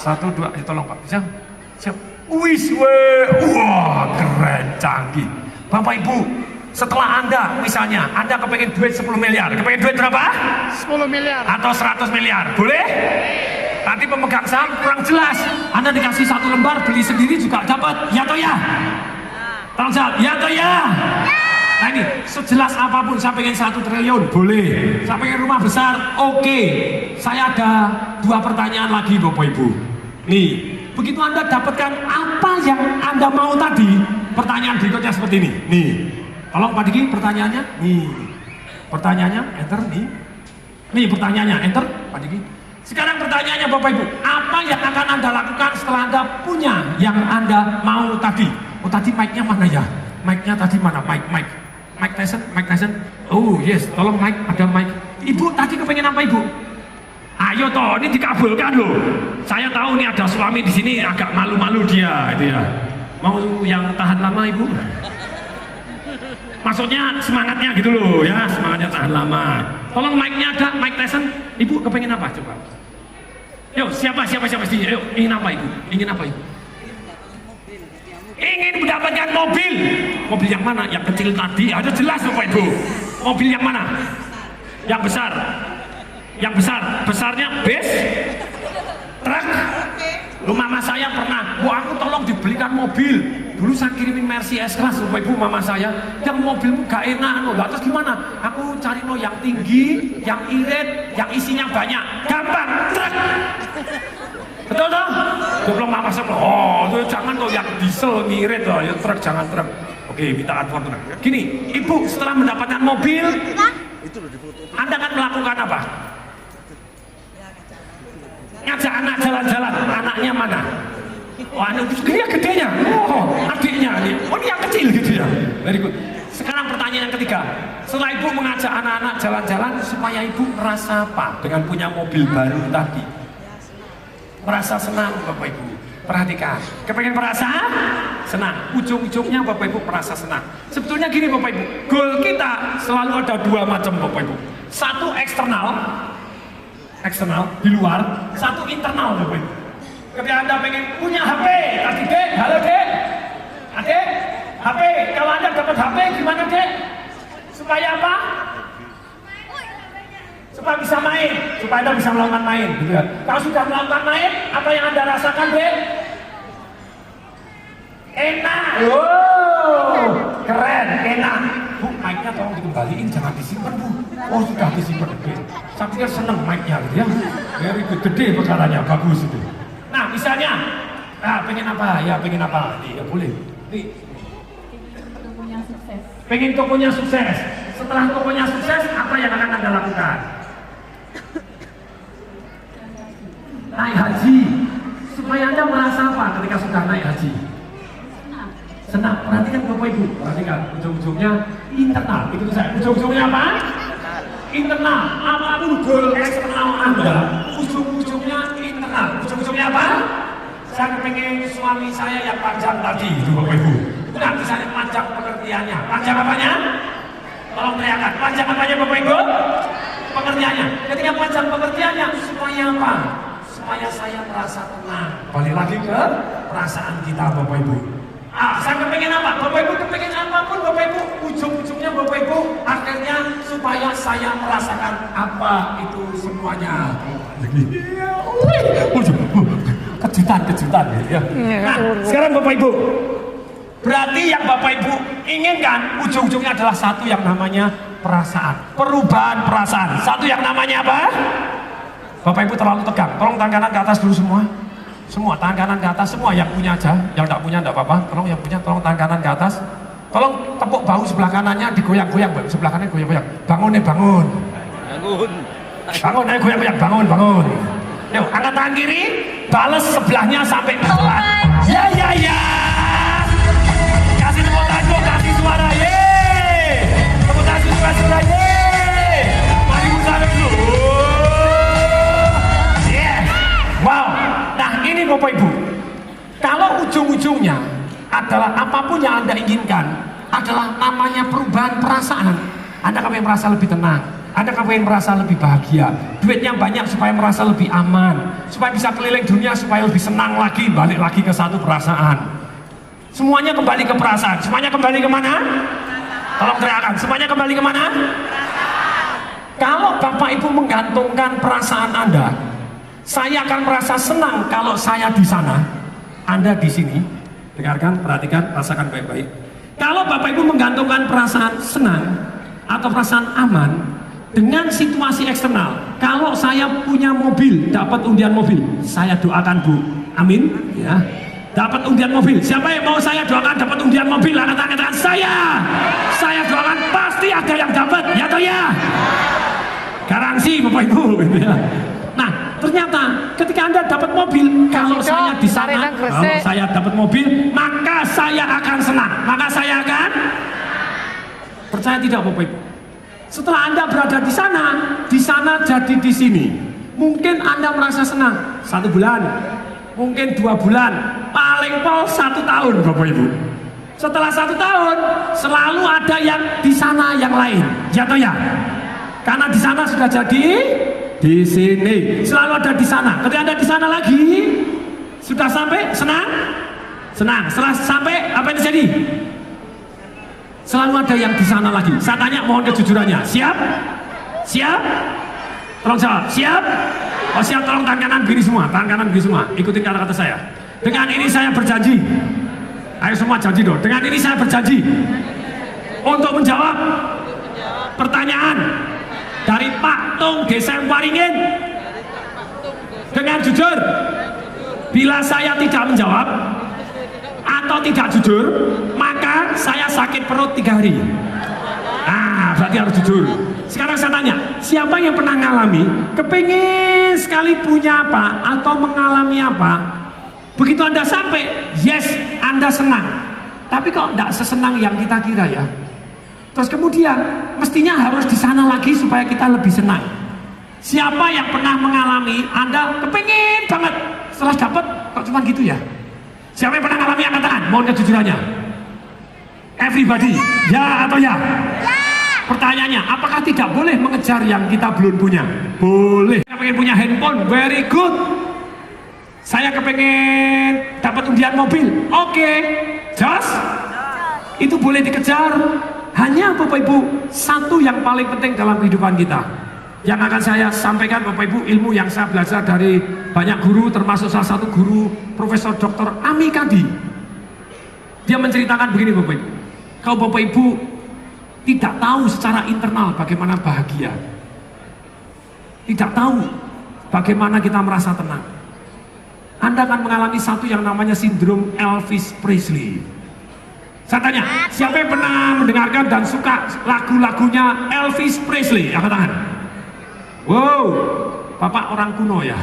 1, 2, tolong Pak, siap, siap. Wis, wah keren, canggih. Bapak Ibu, setelah Anda, misalnya, Anda kepengen duit 10 miliar, kepengen duit berapa?
10 miliar.
Atau 100 miliar, boleh? Nanti pemegang saham kurang jelas. Anda dikasih 1 lembar, beli sendiri juga dapat, ya toh ya? Tolong jawab, ya toh ya? Nah ini, sejelas apapun, saya pengen 1 triliun, boleh. Saya pengen rumah besar, oke. Saya ada 2 pertanyaan lagi Bapak Ibu. Nih, begitu Anda dapatkan apa yang Anda mau tadi, pertanyaan berikutnya seperti ini. Nih, tolong Pak Diki pertanyaannya. Nih, pertanyaannya, enter nih. Nih pertanyaannya, enter Pak Diki. Sekarang pertanyaannya Bapak Ibu, apa yang akan Anda lakukan setelah Anda punya yang Anda mau tadi? Oh tadi mic-nya mana ya? Mic-nya tadi mana? Mike Tyson. Oh yes, tolong Mike, ada Mike. Ibu tadi kepengen apa Ibu? Ayo toh, ini dikabulkan loh. Saya tahu nih ada suami di sini agak malu-malu dia, itu ya. Mau yang tahan lama Ibu? Maksudnya semangatnya gitu loh ya, semangatnya tahan lama. Tolong mic-nya ada, Mike Tyson. Ibu kepengen apa coba? Yuk, siapa sih? Ayo, ingin apa Ibu? Ingin mendapatkan mobil. Mobil yang mana? Yang kecil tadi, ada jelas Bapak Ibu. Mobil yang mana? Yang besar. Yang besar, besarnya bus, truk. Lu mama saya pernah, wah aku tolong dibelikan mobil. Dulu saya kirimin Mercy S-Class, Bapak Ibu, mama saya. Yang mobilmu gak enak, no. Terus gimana? Aku cari no yang tinggi, yang irit, yang isinya banyak. Gampang, truk. Betul toh? Belum mama saya, oh itu jangan kok yang diesel ngirit toh, ya truk jangan truk. Oke, minta advance tenang. Gini, Ibu setelah mendapatkan mobil, Anda akan melakukan apa? Ngajak anak jalan-jalan, anaknya mana? Oh, anak dia gedenya, oh adiknya nih, oh ini yang kecil gitu ya. Very good. Sekarang pertanyaan yang ketiga, setelah Ibu mengajak anak-anak jalan-jalan, supaya Ibu merasa apa dengan punya mobil baru tadi? Merasa senang Bapak Ibu. Perhatikan, kepengen merasa senang, ujung-ujungnya Bapak Ibu merasa senang. Sebetulnya gini Bapak Ibu, goal kita selalu ada 2 macam Bapak Ibu. Satu eksternal di luar, satu internal Bapak Ibu. Ketika Anda pengen punya HP, tadi Dek, halo Dek, Adek, HP, kalau Anda dapat HP gimana Dek? Supaya apa? Supaya bisa main, supaya Anda bisa melakukan main gitu ya. Kalau sudah melakukan main, apa yang Anda rasakan Dek? Enak, oh keren, enak. Bu, mic-nya tolong dikembaliin, jangan disimpan Bu. Oh sudah disimpan, oke. Saya pikir seneng mic-nya gitu ya. Very good, gede perkaranya, bagus itu. Nah misalnya, pengen apa? Ya pengen apa? Nih, ya boleh. Nih. Pengen tokonya sukses. Setelah tokonya sukses, apa yang akan Anda lakukan? Naik haji. Supaya Anda merasa apa ketika sudah naik haji? Senang. Perhatikan Bapak Ibu, perhatikan ujung-ujungnya internal. Ikuti saya. Ujung-ujungnya apa? Internal. Apapun goal eksternal Anda, ujung-ujungnya internal. Ujung-ujungnya apa? Saya pengen suami saya yang panjang tadi, itu Bapak Ibu. Bukan misalnya panjang pengertiannya. Panjang apanya? Tolong teriakan. Panjang apanya Bapak Ibu? Pengertiannya. Ketika panjang pengertiannya, supaya apa? Supaya saya merasa tenang. Balik lagi ke perasaan kita Bapak Ibu. Saya kepengen apa? Bapak Ibu kepengen apapun Bapak Ibu, ujung-ujungnya Bapak Ibu akhirnya supaya saya merasakan apa itu semuanya. Kejutan ya. Nah, sekarang Bapak Ibu, berarti yang Bapak Ibu inginkan ujung-ujungnya adalah satu yang namanya perasaan, perubahan perasaan. Satu yang namanya apa? Bapak Ibu terlalu tegang. Tolong tangan kanan ke atas dulu semua. Semua tangan kanan ke atas, semua yang punya aja, yang tidak punya tidak apa-apa. Tolong yang punya, tolong tangan kanan ke atas. Tolong tepuk bahu sebelah kanannya digoyang-goyang, sebelah kanan goyang-goyang. Bangun nih, bangun. Bangun, ayo goyang-goyang, bangun. Yuk, angkat tangan kiri, balas sebelahnya sampai pelan. Ya. Kasih tepuk tangan, kasih suara, ye. Tepuk tangan, suara, ye. Mari bersama dulu. Wow, nah ini Bapak Ibu, kalau ujung-ujungnya adalah apapun yang Anda inginkan adalah namanya perubahan perasaan. Anda kepengen merasa lebih tenang, Anda kepengen merasa lebih bahagia, duitnya banyak supaya merasa lebih aman, supaya bisa keliling dunia, supaya lebih senang lagi, balik lagi ke satu perasaan. Semuanya kembali ke perasaan. Semuanya kembali kemana? Tolong teriakan, semuanya kembali kemana? Kalau Bapak Ibu menggantungkan perasaan Anda, saya akan merasa senang kalau saya di sana, Anda di sini. Dengarkan, perhatikan, rasakan baik-baik. Kalau Bapak Ibu menggantungkan perasaan senang atau perasaan aman dengan situasi eksternal, kalau saya punya mobil, dapat undian mobil, saya doakan Bu, amin, ya. Dapat undian mobil, siapa yang mau saya doakan dapat undian mobil? Angkat tangan saya doakan pasti ada yang dapat, ya toh ya. Garansi Bapak Ibu, gitu ya. Nah, ternyata ketika Anda dapat mobil, kalau saya di sana, kalau saya dapat mobil, maka saya akan senang. Maka saya akan percaya tidak Bapak Ibu? Setelah Anda berada di sana jadi di sini. Mungkin Anda merasa senang 1 bulan, mungkin 2 bulan, paling pol 1 tahun Bapak Ibu. Setelah 1 tahun, selalu ada yang di sana yang lain. Ya toh ya? Karena di sana sudah jadi di sini, selalu ada di sana. Ketika Anda di sana lagi, sudah sampai senang. Setelah sampai apa yang terjadi? Selalu ada yang di sana lagi. Saya tanya, mohon kejujurannya. Siap? Tolong jawab. Siap? Oh siap, tolong tangan kanan biri semua. Ikutin kata-kata saya. Dengan ini saya berjanji. Ayo semua janji dong. Dengan ini saya berjanji untuk menjawab pertanyaan dari Pak Tung Desem Waringin dengan jujur. Bila saya tidak menjawab atau tidak jujur, maka saya sakit perut 3 hari. Nah, berarti harus jujur. Sekarang saya tanya, siapa yang pernah ngalami kepingin sekali punya apa atau mengalami apa, begitu Anda sampai, yes, Anda senang, tapi kok tidak sesenang yang kita kira ya. Terus kemudian mestinya harus di sana lagi supaya kita lebih senang. Siapa yang pernah mengalami Anda kepingin banget, setelah dapat kok cuma gitu ya? Siapa yang pernah mengalami, angkat tangan, mohon kejujurannya. Everybody, ya atau ya? Pertanyaannya, apakah tidak boleh mengejar yang kita belum punya? Boleh. Saya pengen punya handphone, very good. Saya kepengen dapat undian mobil, oke, just itu boleh dikejar. Hanya Bapak Ibu, satu yang paling penting dalam kehidupan kita yang akan saya sampaikan Bapak Ibu, ilmu yang saya belajar dari banyak guru, termasuk salah satu guru Profesor Dr. Ami Kadi. Dia menceritakan begini Bapak Ibu, kalau Bapak Ibu tidak tahu secara internal bagaimana bahagia, tidak tahu bagaimana kita merasa tenang, Anda akan mengalami satu yang namanya sindrom Elvis Presley. Saya tanya, siapa yang pernah mendengarkan dan suka lagu-lagunya Elvis Presley? Angkat tangan. Wow, Bapak orang kuno ya.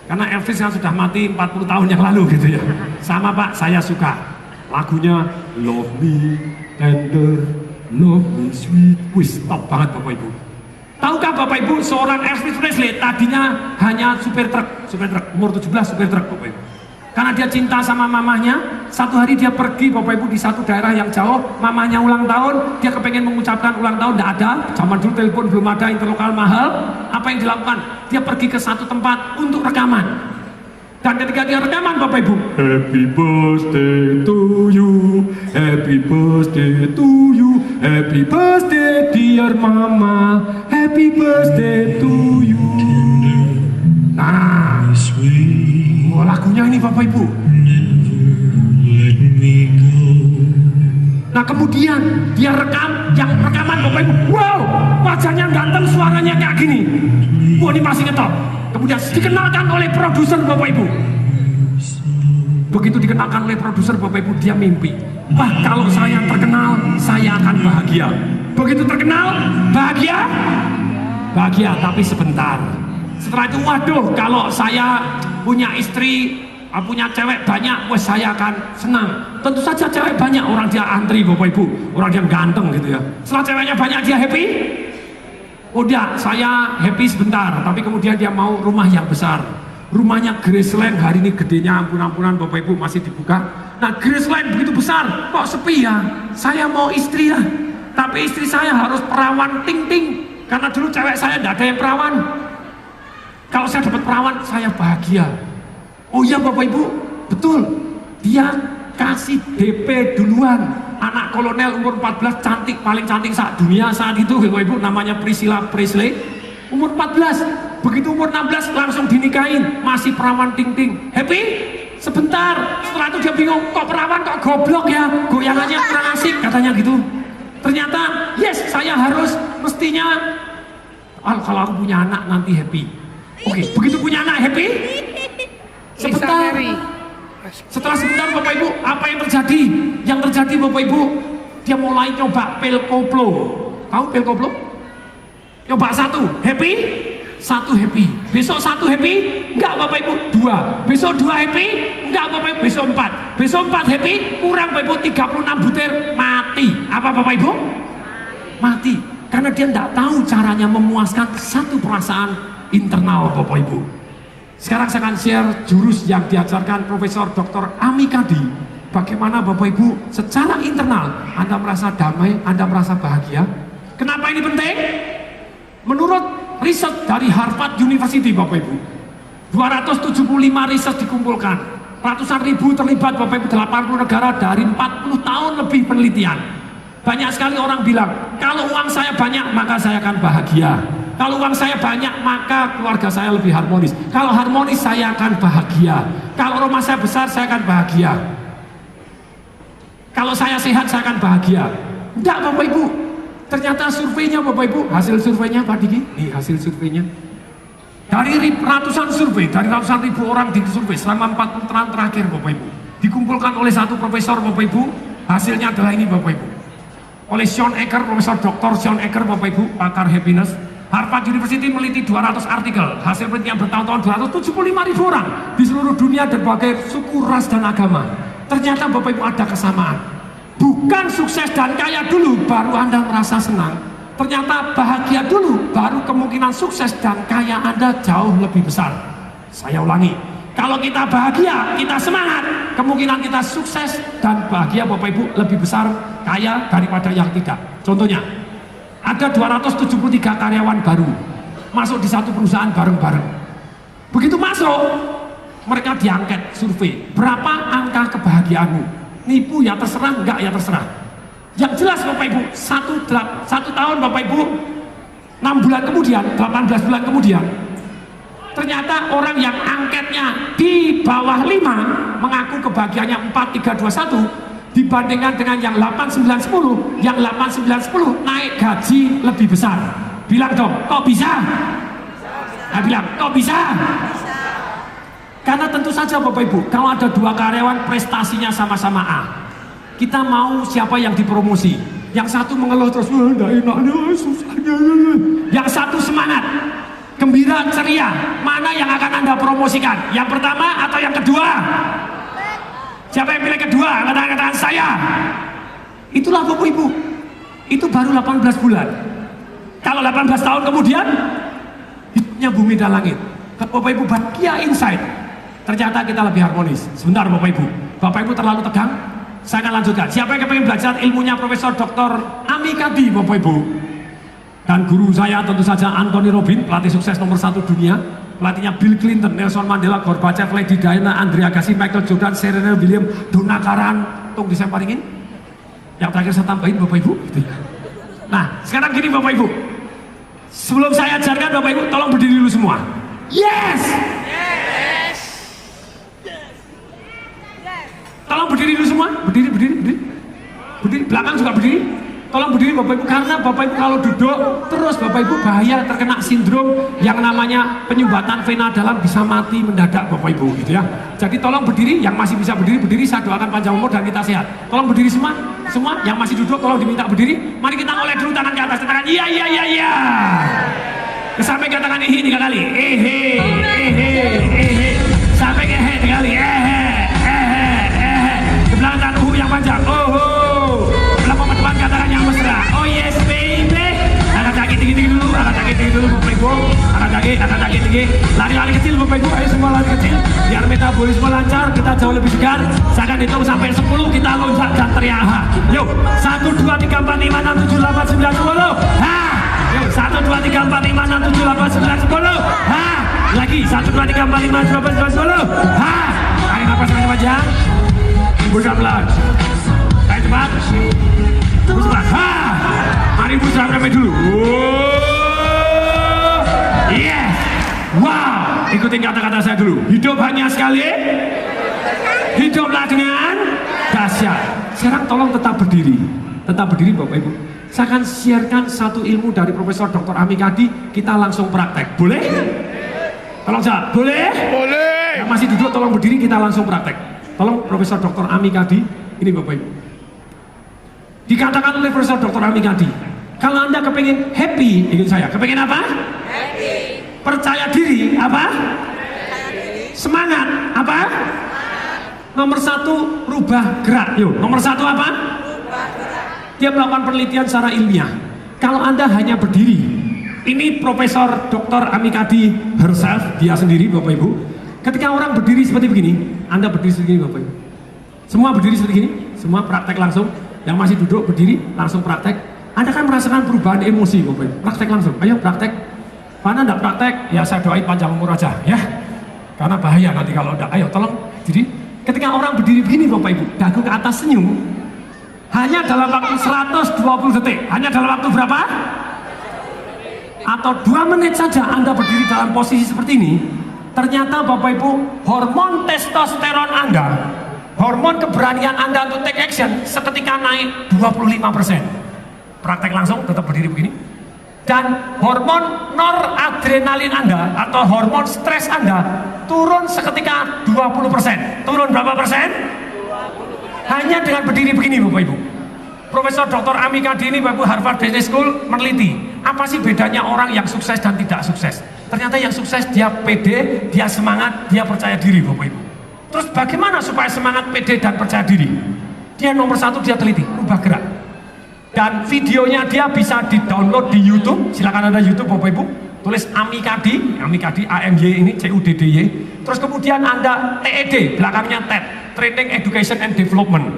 Karena Elvis kan sudah mati 40 tahun yang lalu gitu ya. Sama Pak, saya suka lagunya Love Me Tender, Love Me Sweet. Wih, top banget Bapak Ibu. Tahukah Bapak Ibu, seorang Elvis Presley tadinya hanya supir truk, umur 17 supir truk Bapak Ibu. Karena dia cinta sama mamahnya, satu hari dia pergi Bapak Ibu di satu daerah yang jauh, mamahnya ulang tahun, dia kepengen mengucapkan ulang tahun, tidak ada, zaman dulu telepon belum ada, interlokal mahal. Apa yang dilakukan? Dia pergi ke satu tempat untuk rekaman. Dan ketika dia rekaman Bapak Ibu, Happy birthday to you, Happy birthday to you, Happy birthday dear mama, Happy birthday to you. Nah, lagunya ini Bapak Ibu. Nah kemudian dia rekam, yang rekaman Bapak Ibu, wow, wajahnya ganteng, suaranya kayak gini. Wah, ini masih ngetop. Kemudian dikenalkan oleh produser Bapak Ibu. Begitu dikenalkan oleh produser, Bapak Ibu, dia mimpi, "Wah, kalau saya terkenal, saya akan bahagia." Begitu terkenal, bahagia? Bahagia, tapi sebentar. Setelah itu, waduh, kalau saya punya istri, punya cewek banyak, wes saya akan senang. Tentu saja cewek banyak, orang dia antri, Bapak Ibu, orang dia ganteng gitu ya. Setelah ceweknya banyak, dia happy? Udah, saya happy sebentar, tapi kemudian dia mau rumah yang besar. Rumahnya Graceland hari ini gedenya ampun-ampunan, Bapak Ibu, masih dibuka. Nah, Graceland begitu besar, kok sepi ya? Saya mau istri lah, tapi istri saya harus perawan ting-ting, karena dulu cewek saya tidak ada yang perawan. Kalau saya dapat perawan, saya bahagia. Oh iya Bapak Ibu, betul. Dia kasih DP duluan. Anak kolonel umur 14, cantik, paling cantik saat dunia saat itu, Bapak Ibu, namanya Priscilla Presley. Umur 14, begitu umur 16 langsung dinikahin, masih perawan ting-ting. Happy? Sebentar, setelah itu dia bingung, kok perawan kok goblok ya, goyangannya kurang asik katanya gitu. Ternyata, yes, saya harus mestinya, kalau aku punya anak nanti happy. Oke, begitu punya anak happy? Sebentar. Setelah sebentar, Bapak Ibu, apa yang terjadi? Yang terjadi, Bapak Ibu, dia mulai coba pil koplo. Tahu pil koplo? Coba satu, happy? Satu happy. Besok satu happy? Enggak Bapak Ibu, dua. Besok dua happy? Enggak Bapak Ibu, besok empat. Besok empat happy? Kurang Bapak Ibu, 36 butir, mati. Apa Bapak Ibu? Mati. Karena dia tidak tahu caranya memuaskan satu perasaan internal, Bapak Ibu. Sekarang saya akan share jurus yang diajarkan Profesor Dr. Ami Kadi. Bagaimana Bapak Ibu secara internal Anda merasa damai, Anda merasa bahagia. Kenapa ini penting? Menurut riset dari Harvard University, Bapak Ibu, 275 riset dikumpulkan, ratusan ribu terlibat, Bapak Ibu, 80 negara dari 40 tahun lebih penelitian. Banyak sekali orang bilang, kalau uang saya banyak maka saya akan bahagia. Kalau uang saya banyak maka keluarga saya lebih harmonis. Kalau harmonis saya akan bahagia. Kalau rumah saya besar saya akan bahagia. Kalau saya sehat saya akan bahagia. Enggak Bapak Ibu. Ternyata surveinya Bapak Ibu, hasil surveinya Pak Diki, nih hasil surveinya. Dari ratusan survei, dari ratusan ribu orang disurvei selama 40 tahun terakhir Bapak Ibu. Dikumpulkan oleh satu profesor Bapak Ibu, hasilnya adalah ini Bapak Ibu. Oleh Sean Ecker, Profesor Dr. Sean Ecker Bapak Ibu, pakar happiness. Harvard University meliti 200 artikel, hasil penelitian bertahun-tahun 275 ribu orang di seluruh dunia dan berbagai suku, ras, dan agama. Ternyata Bapak Ibu ada kesamaan. Bukan sukses dan kaya dulu baru Anda merasa senang. Ternyata bahagia dulu baru kemungkinan sukses dan kaya Anda jauh lebih besar. Saya ulangi, kalau kita bahagia, kita semangat, kemungkinan kita sukses dan bahagia Bapak Ibu lebih besar, kaya daripada yang tidak. Contohnya, ada 273 karyawan baru masuk di satu perusahaan bareng-bareng. Begitu masuk, mereka diangket survei, berapa angka kebahagiaanmu? Nipu ya terserah, enggak ya terserah. Yang jelas Bapak Ibu, satu tahun Bapak Ibu, 6 bulan kemudian, 18 bulan kemudian, ternyata orang yang angketnya di bawah 5 mengaku kebahagiaannya 4, 3, 2, 1 dibandingkan dengan yang 8, 9, 10. Yang 8, 9, 10 naik gaji lebih besar. Bilang dong, kok bisa? Nah, bilang, kok bisa? Karena tentu saja Bapak Ibu, kalau ada dua karyawan prestasinya sama-sama A, kita mau siapa yang dipromosi? Yang satu mengeluh terus, enggak enaknya, susahnya. Yang satu semangat, gembira, ceria. Mana yang akan Anda promosikan? Yang pertama atau yang kedua? Siapa yang pilih kedua? Katakan saya. Itulah Bapak Ibu. Itu baru 18 bulan. Kalau 18 tahun kemudian, hidupnya bumi dan langit. Bapak Ibu bahagia insight. Ternyata kita lebih harmonis. Sebentar Bapak Ibu. Bapak Ibu terlalu tegang. Saya akan lanjutkan. Siapa yang ingin belajar ilmunya Profesor Dr. Ami Kadi, Bapak Ibu? Dan guru saya tentu saja Anthony Robbins, pelatih sukses nomor 1 dunia. Pelatihnya Bill Clinton, Nelson Mandela, Gorbachev, Lady Diana, Andrea Agassi, Michael Jordan, Serena Williams, Donna Karan. Tunggu saya paringin. Yang terakhir saya tambahin Bapak Ibu. Nah, sekarang gini Bapak Ibu. Sebelum saya ajarkan Bapak Ibu, tolong berdiri dulu semua. Yes! Yes! Tolong berdiri dulu semua. Berdiri. Berdiri, belakang juga berdiri. Tolong berdiri Bapak Ibu, karena Bapak Ibu kalau duduk terus Bapak Ibu bahaya terkena sindrom yang namanya penyumbatan vena dalam, bisa mati mendadak Bapak Ibu gitu ya. Jadi tolong berdiri, yang masih bisa berdiri, saya doakan panjang umur dan kita sehat. Tolong berdiri semua yang masih duduk tolong diminta berdiri. Mari kita oleh dulu tangan ke atas, tangan iya. Sampai ke tangan ini 3 kali. Sampai ke 3 kali. Ke belakang tangan yang panjang. Belakang depan katakan yang mesra. Oh yes baby. Angkat kaki tinggi dulu, Bapak Ibu. Angkat kaki tinggi. Lari kecil Bapak Ibu. Ayo semua lari kecil. Biar metabolisme lancar, kita jauh lebih segar. Saya akan hitung sampai 10, kita loncat dan teriak ha. Yuk, 1 2 3 4 5 6 7 8 9 10. Ha. Yuk, 1 2 3 4 5 6 7 8 9 10. Ha. Lagi 1 2 3 4 5 6 7 8 9 10. Ha. Tarik nafas panjang. Buka pelan. Tarik cepat. Cepat. Ha. Mari busram ramai dulu. Yes. Wow. Ikutin kata-kata saya dulu. Hidup hanya sekali. Hiduplah dengan dahsyat. Sekarang tolong tetap berdiri. Tetap berdiri Bapak Ibu. Saya akan siarkan satu ilmu dari Profesor Dr. Ami Kadi. Kita langsung praktek. Boleh? Tolong jawab. Boleh?
Boleh.
Yang masih duduk tolong berdiri, kita langsung praktek. Tolong Profesor Dr. Ami Kadi. Ini Bapak Ibu. Dikatakan oleh Profesor Dr. Ami Kadi, kalau Anda kepengen happy, ikut saya. Kepengen apa? Happy. Percaya diri, apa? Semangat, apa? Nomor 1, rubah gerak. Yuk, nomor 1 apa? Rubah gerak. Dia melakukan penelitian secara ilmiah. Kalau Anda hanya berdiri, ini Profesor Dr. Ami Kadi herself, dia sendiri Bapak Ibu. Ketika orang berdiri seperti begini, Anda berdiri seperti ini Bapak Ibu. Semua berdiri seperti ini, semua praktek langsung. Yang masih duduk berdiri langsung praktek. Anda kan merasakan perubahan emosi Bapak Ibu. Praktek langsung, ayo praktek. Mana enggak praktek, ya saya doain panjang umur aja ya. Karena bahaya nanti kalau enggak. Ayo tolong. Jadi ketika orang berdiri begini Bapak Ibu, dagu ke atas senyum, hanya dalam waktu 120 detik. Hanya dalam waktu berapa? Atau 2 menit saja Anda berdiri dalam posisi seperti ini. Ternyata Bapak Ibu, hormon testosteron Anda, hormon keberanian Anda untuk take action seketika naik 25%. Praktek langsung, tetap berdiri begini. Dan hormon noradrenalin Anda atau hormon stres Anda turun seketika 20%. Turun berapa persen? 20%. Hanya dengan berdiri begini Bapak Ibu. Profesor Dr. Ami Kadi ini Bapak Ibu, Harvard Business School meneliti apa sih bedanya orang yang sukses dan tidak sukses. Ternyata yang sukses dia pede, dia semangat, dia percaya diri Bapak Ibu. Terus bagaimana supaya semangat, pede dan percaya diri? Dia nomor 1 dia teliti, rubah gerak. Dan videonya dia bisa di-download di YouTube. Silakan ada YouTube Bapak Ibu. Tulis Ami Kadi AMY ini CUDDY. Terus kemudian Anda TED, belakangnya TED, Training Education and Development.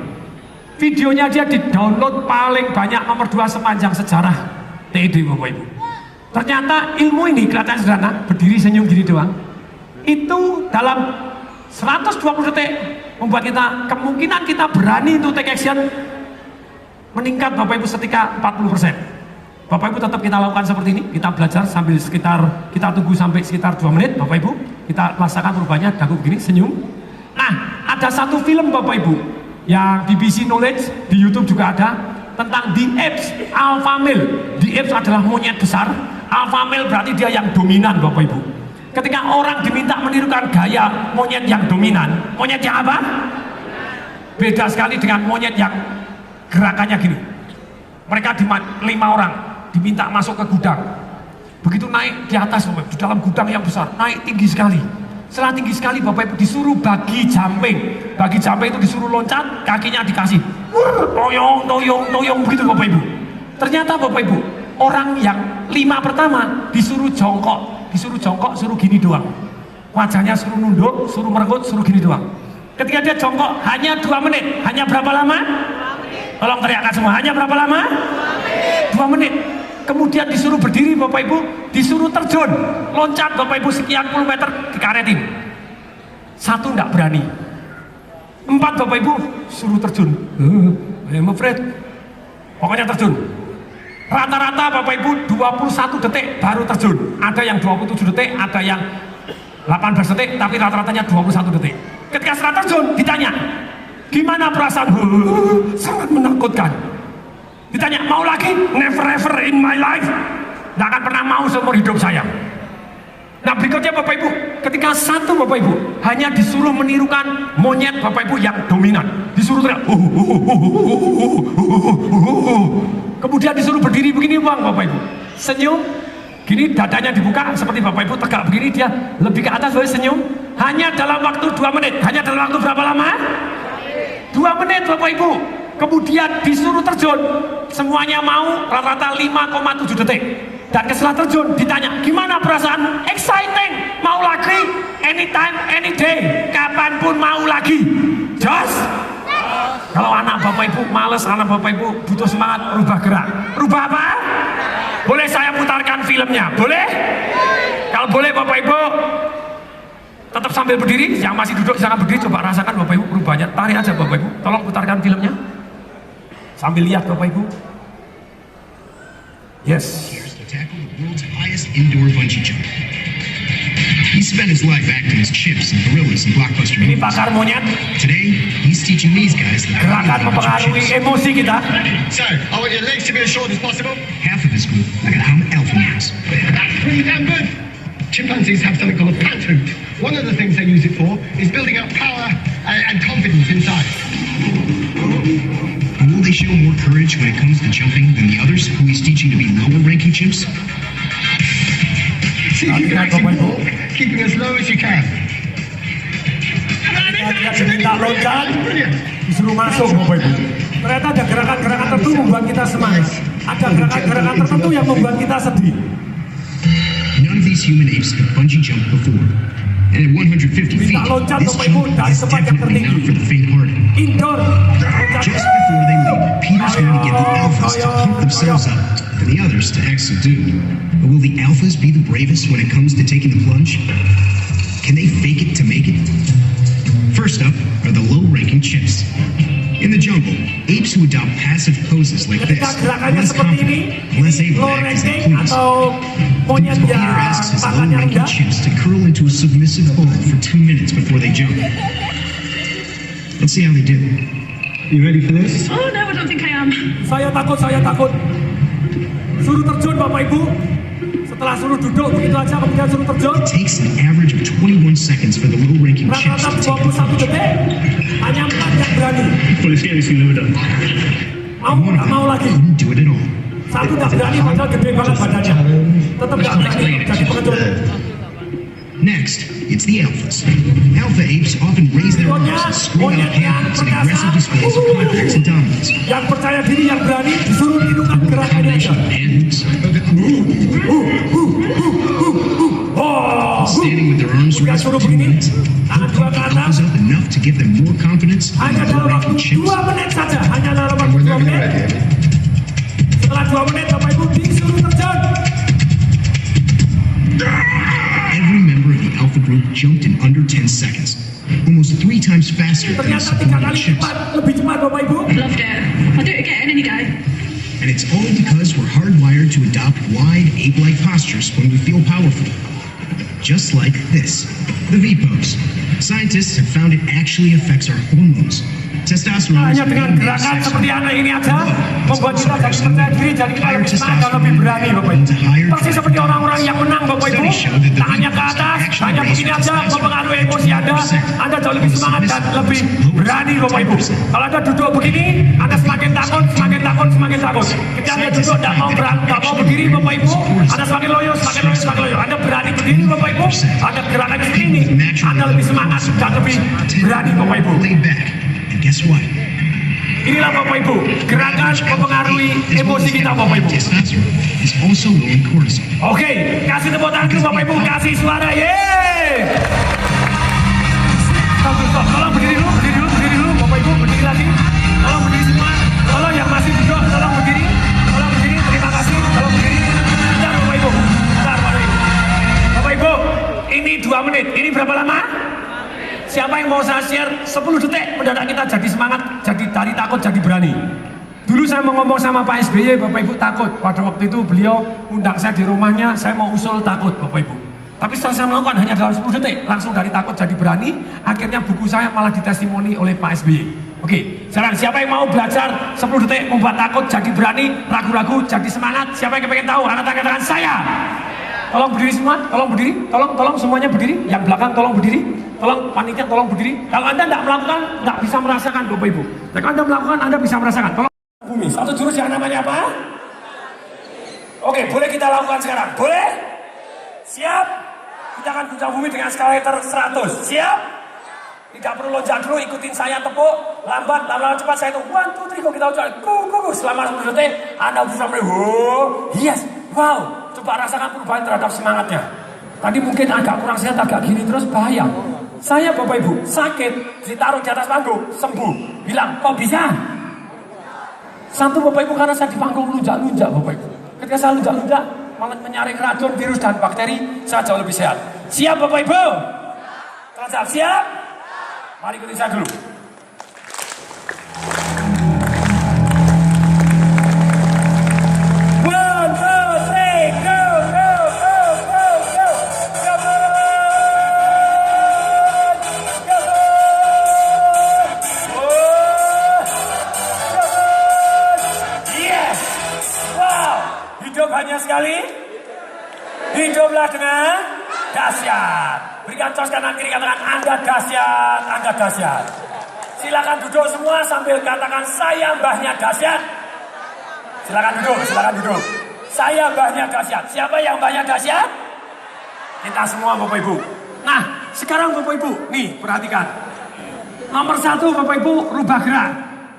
Videonya dia di-download paling banyak nomor 2 sepanjang sejarah TED Bapak Ibu. Ternyata ilmu ini kelihatan sederhana, berdiri senyum gini doang. Itu dalam 120 detik membuat kita, kemungkinan kita berani untuk take action meningkat Bapak Ibu seketika 40%. Bapak Ibu tetap kita lakukan seperti ini, kita belajar sambil sekitar, kita tunggu sampai sekitar 2 menit Bapak Ibu, kita rasakan perubahannya, dagu begini, senyum. Nah, ada satu film Bapak Ibu yang BBC Knowledge di YouTube juga ada tentang The Apes, Alpha Male. The Apes adalah monyet besar, Alpha Male berarti dia yang dominan Bapak Ibu. Ketika orang diminta menirukan gaya monyet yang dominan, monyet yang apa? Beda sekali dengan monyet yang gerakannya gini. Mereka 5 orang diminta masuk ke gudang. Begitu naik di atas Bapak Ibu, di dalam gudang yang besar, naik tinggi sekali. Setelah tinggi sekali Bapak Ibu disuruh bagi jumping. Bagi jumping itu disuruh loncat, kakinya dikasih toyong begitu Bapak Ibu. Ternyata Bapak Ibu, orang yang 5 pertama disuruh jongkok, suruh gini doang. Wajahnya suruh nunduk, suruh merenggut, suruh gini doang. Ketika dia jongkok hanya 2 menit. Hanya berapa lama? 2 menit. Tolong teriakan semua, hanya berapa lama? 2 menit. Kemudian disuruh berdiri Bapak Ibu, disuruh terjun, loncat Bapak Ibu sekian puluh meter, dikaretin. 1 enggak berani. 4 Bapak Ibu suruh terjun. I'm afraid. Pokoknya terjun. Rata-rata Bapak Ibu 21 detik baru terjun. Ada yang 27 detik, ada yang 18 detik, tapi rata-ratanya 21 detik. Ketika setelah terjun ditanya, gimana perasaan? Sangat menakutkan. Ditanya, mau lagi? Never ever in my life. Tidak akan pernah mau seumur hidup saya. Nah berikutnya Bapak Ibu, ketika satu Bapak Ibu hanya disuruh menirukan monyet Bapak Ibu yang dominan, disuruh teriak, kemudian disuruh berdiri begini bang Bapak Ibu, senyum, gini dadanya dibuka seperti Bapak Ibu tegak begini, dia lebih ke atas boleh senyum, hanya dalam waktu 2 menit, hanya dalam waktu berapa lama? 2 menit Bapak Ibu. Kemudian disuruh terjun, semuanya mau rata-rata 5,7 detik. Dan setelah terjun ditanya, gimana perasaan? Exciting, mau lagi, anytime, any day, kapanpun mau lagi. Jos? Kalau anak Bapak Ibu males, anak Bapak Ibu butuh semangat, rubah gerak. Rubah apa? Boleh saya putarkan filmnya? Boleh? Kalau boleh Bapak Ibu, tetap sambil berdiri, yang masih duduk jangan berdiri, coba rasakan Bapak Ibu perubahannya. Tarik aja Bapak Ibu, tolong putarkan filmnya. Sambil lihat Bapak Ibu. Yes.
To tackle the world's highest indoor bungee jump. He spent his life acting as Chips and Gorillas in blockbuster
Ini
movies.
pakar monyet.
Today, he's teaching these guys how to
Gerakan
do
mempengaruhi
Chips.
emosi kita.
So, I want your legs to be as short as possible.
Half of his group are gonna hum alpha moves.
That's pretty damn good. Chimpanzees have something called a pant hoot. One of the things they use it for is building up power and confidence inside.
Will they show more courage when it comes to jumping than the others who he's teaching to be lower-ranking chimps?
See if you can actually walk, keeping as low as you can.
Kita loncat,
Brilliant.
disuruh masuk Bapak Ibu. Ternyata ada gerakan-gerakan tertentu membuat kita semangat. Ada gerakan-gerakan tertentu yang membuat kita sedih.
None of these human apes have bungee jumped before. And at 150 feet,
loncat,
this
Bapak Ibu,
jump
dari
is
tempat yang
definitely not
tertinggi.
for the faint-hearted.
Indoor.
Just before they leave, Peter's going to get the alphas to pump themselves up and the others to exit too. But will the alphas be the bravest when it comes to taking the plunge? Can they fake it to make it? First up are the low-ranking chimps. In the jungle, apes who adopt passive poses like this
Ketika
are
gerakannya
less
seperti ini,
confident, less able
low
to act as they
ranking
please.
atau monyet
Peter
yang
asks his
tangannya
low-ranking
rendah.
chimps to curl into a submissive ball for 2 minutes before they jump. Let's see how they do.
You ready for this?
Oh no, I don't think I am.
Saya takut, saya takut. Suruh terjun Bapak Ibu. Setelah suruh duduk begitu aja, kemudian suruh terjun.
It takes an average of 21 seconds for the low-ranking chimps
Rata-rata
to take the
21
plunge.
detik. Hanya 4 yang berani.
Well, it's getting slower done.
Mau,
One of
nggak mau
them
lagi.
couldn't do it at all.
Satu nggak berani, padahal gede banget badannya. Tetap nggak berani jadi pengecut.
Next, it's the alphas. Alpha apes often raise their arms and scream out commands in aggressive displays of confidence and dominance.
Yang percaya diri, yang berani, disuruh tirukan gerakannya aja.
Combination of hands,
Oh,
standing with their arms raised for 2 minutes,
tangan dua ke
the
atas.
alphas up enough to give them more confidence than
Hanya
the
dalam waktu
low-ranking chimps.
2 menit saja. Hanya dalam waktu 2 menit. Setelah 2 menit, Bapak Ibu disuruh terjun.
Every member of the alpha group jumped in under 10 seconds, almost 3 times faster than the
Ternyata 3
supporting
kali
chimps.
cepat, lebih cepat Bapak Ibu.
Loved it. I'll do it again any day.
And it's all because we're hardwired to adopt wide, ape-like postures when we feel powerful. Just like this, the V-pose. Scientists have found it actually affects our hormones. Testosterone is
Hanya dengan
main
gerakan
sex
seperti
hormone.
anak ini aja membuat kita jadi percaya diri, jadi kita
Higher
lebih semangat dan lebih berani Bapak Ibu. Persis seperti orang-orang yang menang Bapak Ibu, tangannya ke atas, hanya begini aja mempengaruhi emosi Anda jauh lebih semangat dan lebih berani Bapak Ibu. Kalau Anda duduk begini, Anda semakin takut, semakin takut, semakin takut. Ketika Anda duduk tidak mau berdiri Bapak Ibu, Anda semakin loyo, semakin loyo, semakin loyo. Anda berani berdiri Bapak Ibu, Anda gerakan seperti ini, Anda lebih semangat dan lebih berani Bapak Ibu.
Laid back. And guess what?
Inilah Bapak Ibu, gerakan mempengaruhi emosi kita Bapak Ibu.
Testosterone is also low in cortisol.
Oke, kasih tepuk tangan dulu Bapak Ibu, kasih suara, yeay! Tolong berdiri dulu, berdiri dulu, berdiri dulu, Bapak Ibu, berdiri lagi. Tolong berdiri semua, tolong yang masih duduk, tolong berdiri, terima kasih, tolong berdiri. Bentar Bapak Ibu, bentar Bapak Ibu. Bapak Ibu, ini 2 menit, ini berapa lama? Siapa yang mau saya share 10 detik mendadak kita jadi semangat, jadi dari takut jadi berani. Dulu saya mau ngomong sama Pak SBY, Bapak Ibu takut. Pada waktu itu beliau undang saya di rumahnya, saya mau usul takut Bapak Ibu. Tapi setelah saya melakukan hanya dalam 10 detik, langsung dari takut jadi berani, akhirnya buku saya malah ditestimoni oleh Pak SBY. Oke, sekarang siapa yang mau belajar 10 detik membuat takut jadi berani, ragu-ragu jadi semangat? Siapa yang pengen tahu? Angkat tangan saya. Tolong berdiri semua, tolong berdiri, tolong semuanya berdiri. Yang belakang tolong berdiri, tolong panitia tolong berdiri. Kalau Anda tidak melakukan, tidak bisa merasakan Bapak Ibu. Tapi kalau Anda melakukan, Anda bisa merasakan. Tolong bumi, satu jurus yang namanya apa? Oke, boleh kita lakukan sekarang? Boleh? Siap? Kita akan guncang bumi dengan eskalator 100. Siap? Tidak perlu loncat dulu, ikutin saya tepuk. Lambat, lama-lama cepat saya itu 1, 2, 3, kita loncat. Go. Selama 10 detik, Anda bisa sampai, yes, wow. Coba rasakan perubahan terhadap semangatnya. Tadi mungkin agak kurang sehat, agak gini terus bahaya. Saya Bapak Ibu, sakit, ditaruh di atas panggung, sembuh. Bilang, kok bisa? Satu Bapak Ibu, karena saya di panggung lunjak-lunjak Bapak Ibu. Ketika saya lunjak-lunjak, malah menyaring racun, virus, dan bakteri, saya jauh lebih sehat. Siap Bapak Ibu? Siap? Mari ikuti saya dulu. 1, 2, 3, go. Yes. Wow. Hidup hanya sekali. Hiduplah dengan dahsyat. Berikan tos kanan kiri, katakan Anda dahsyat, Anda dahsyat. Silakan duduk semua sambil katakan saya mbahnya dahsyat. Silakan duduk. Saya mbahnya dahsyat. Siapa yang mbahnya dahsyat? Kita semua Bapak Ibu. Nah, sekarang Bapak Ibu, nih perhatikan. Nomor 1 Bapak Ibu, rubah gerak.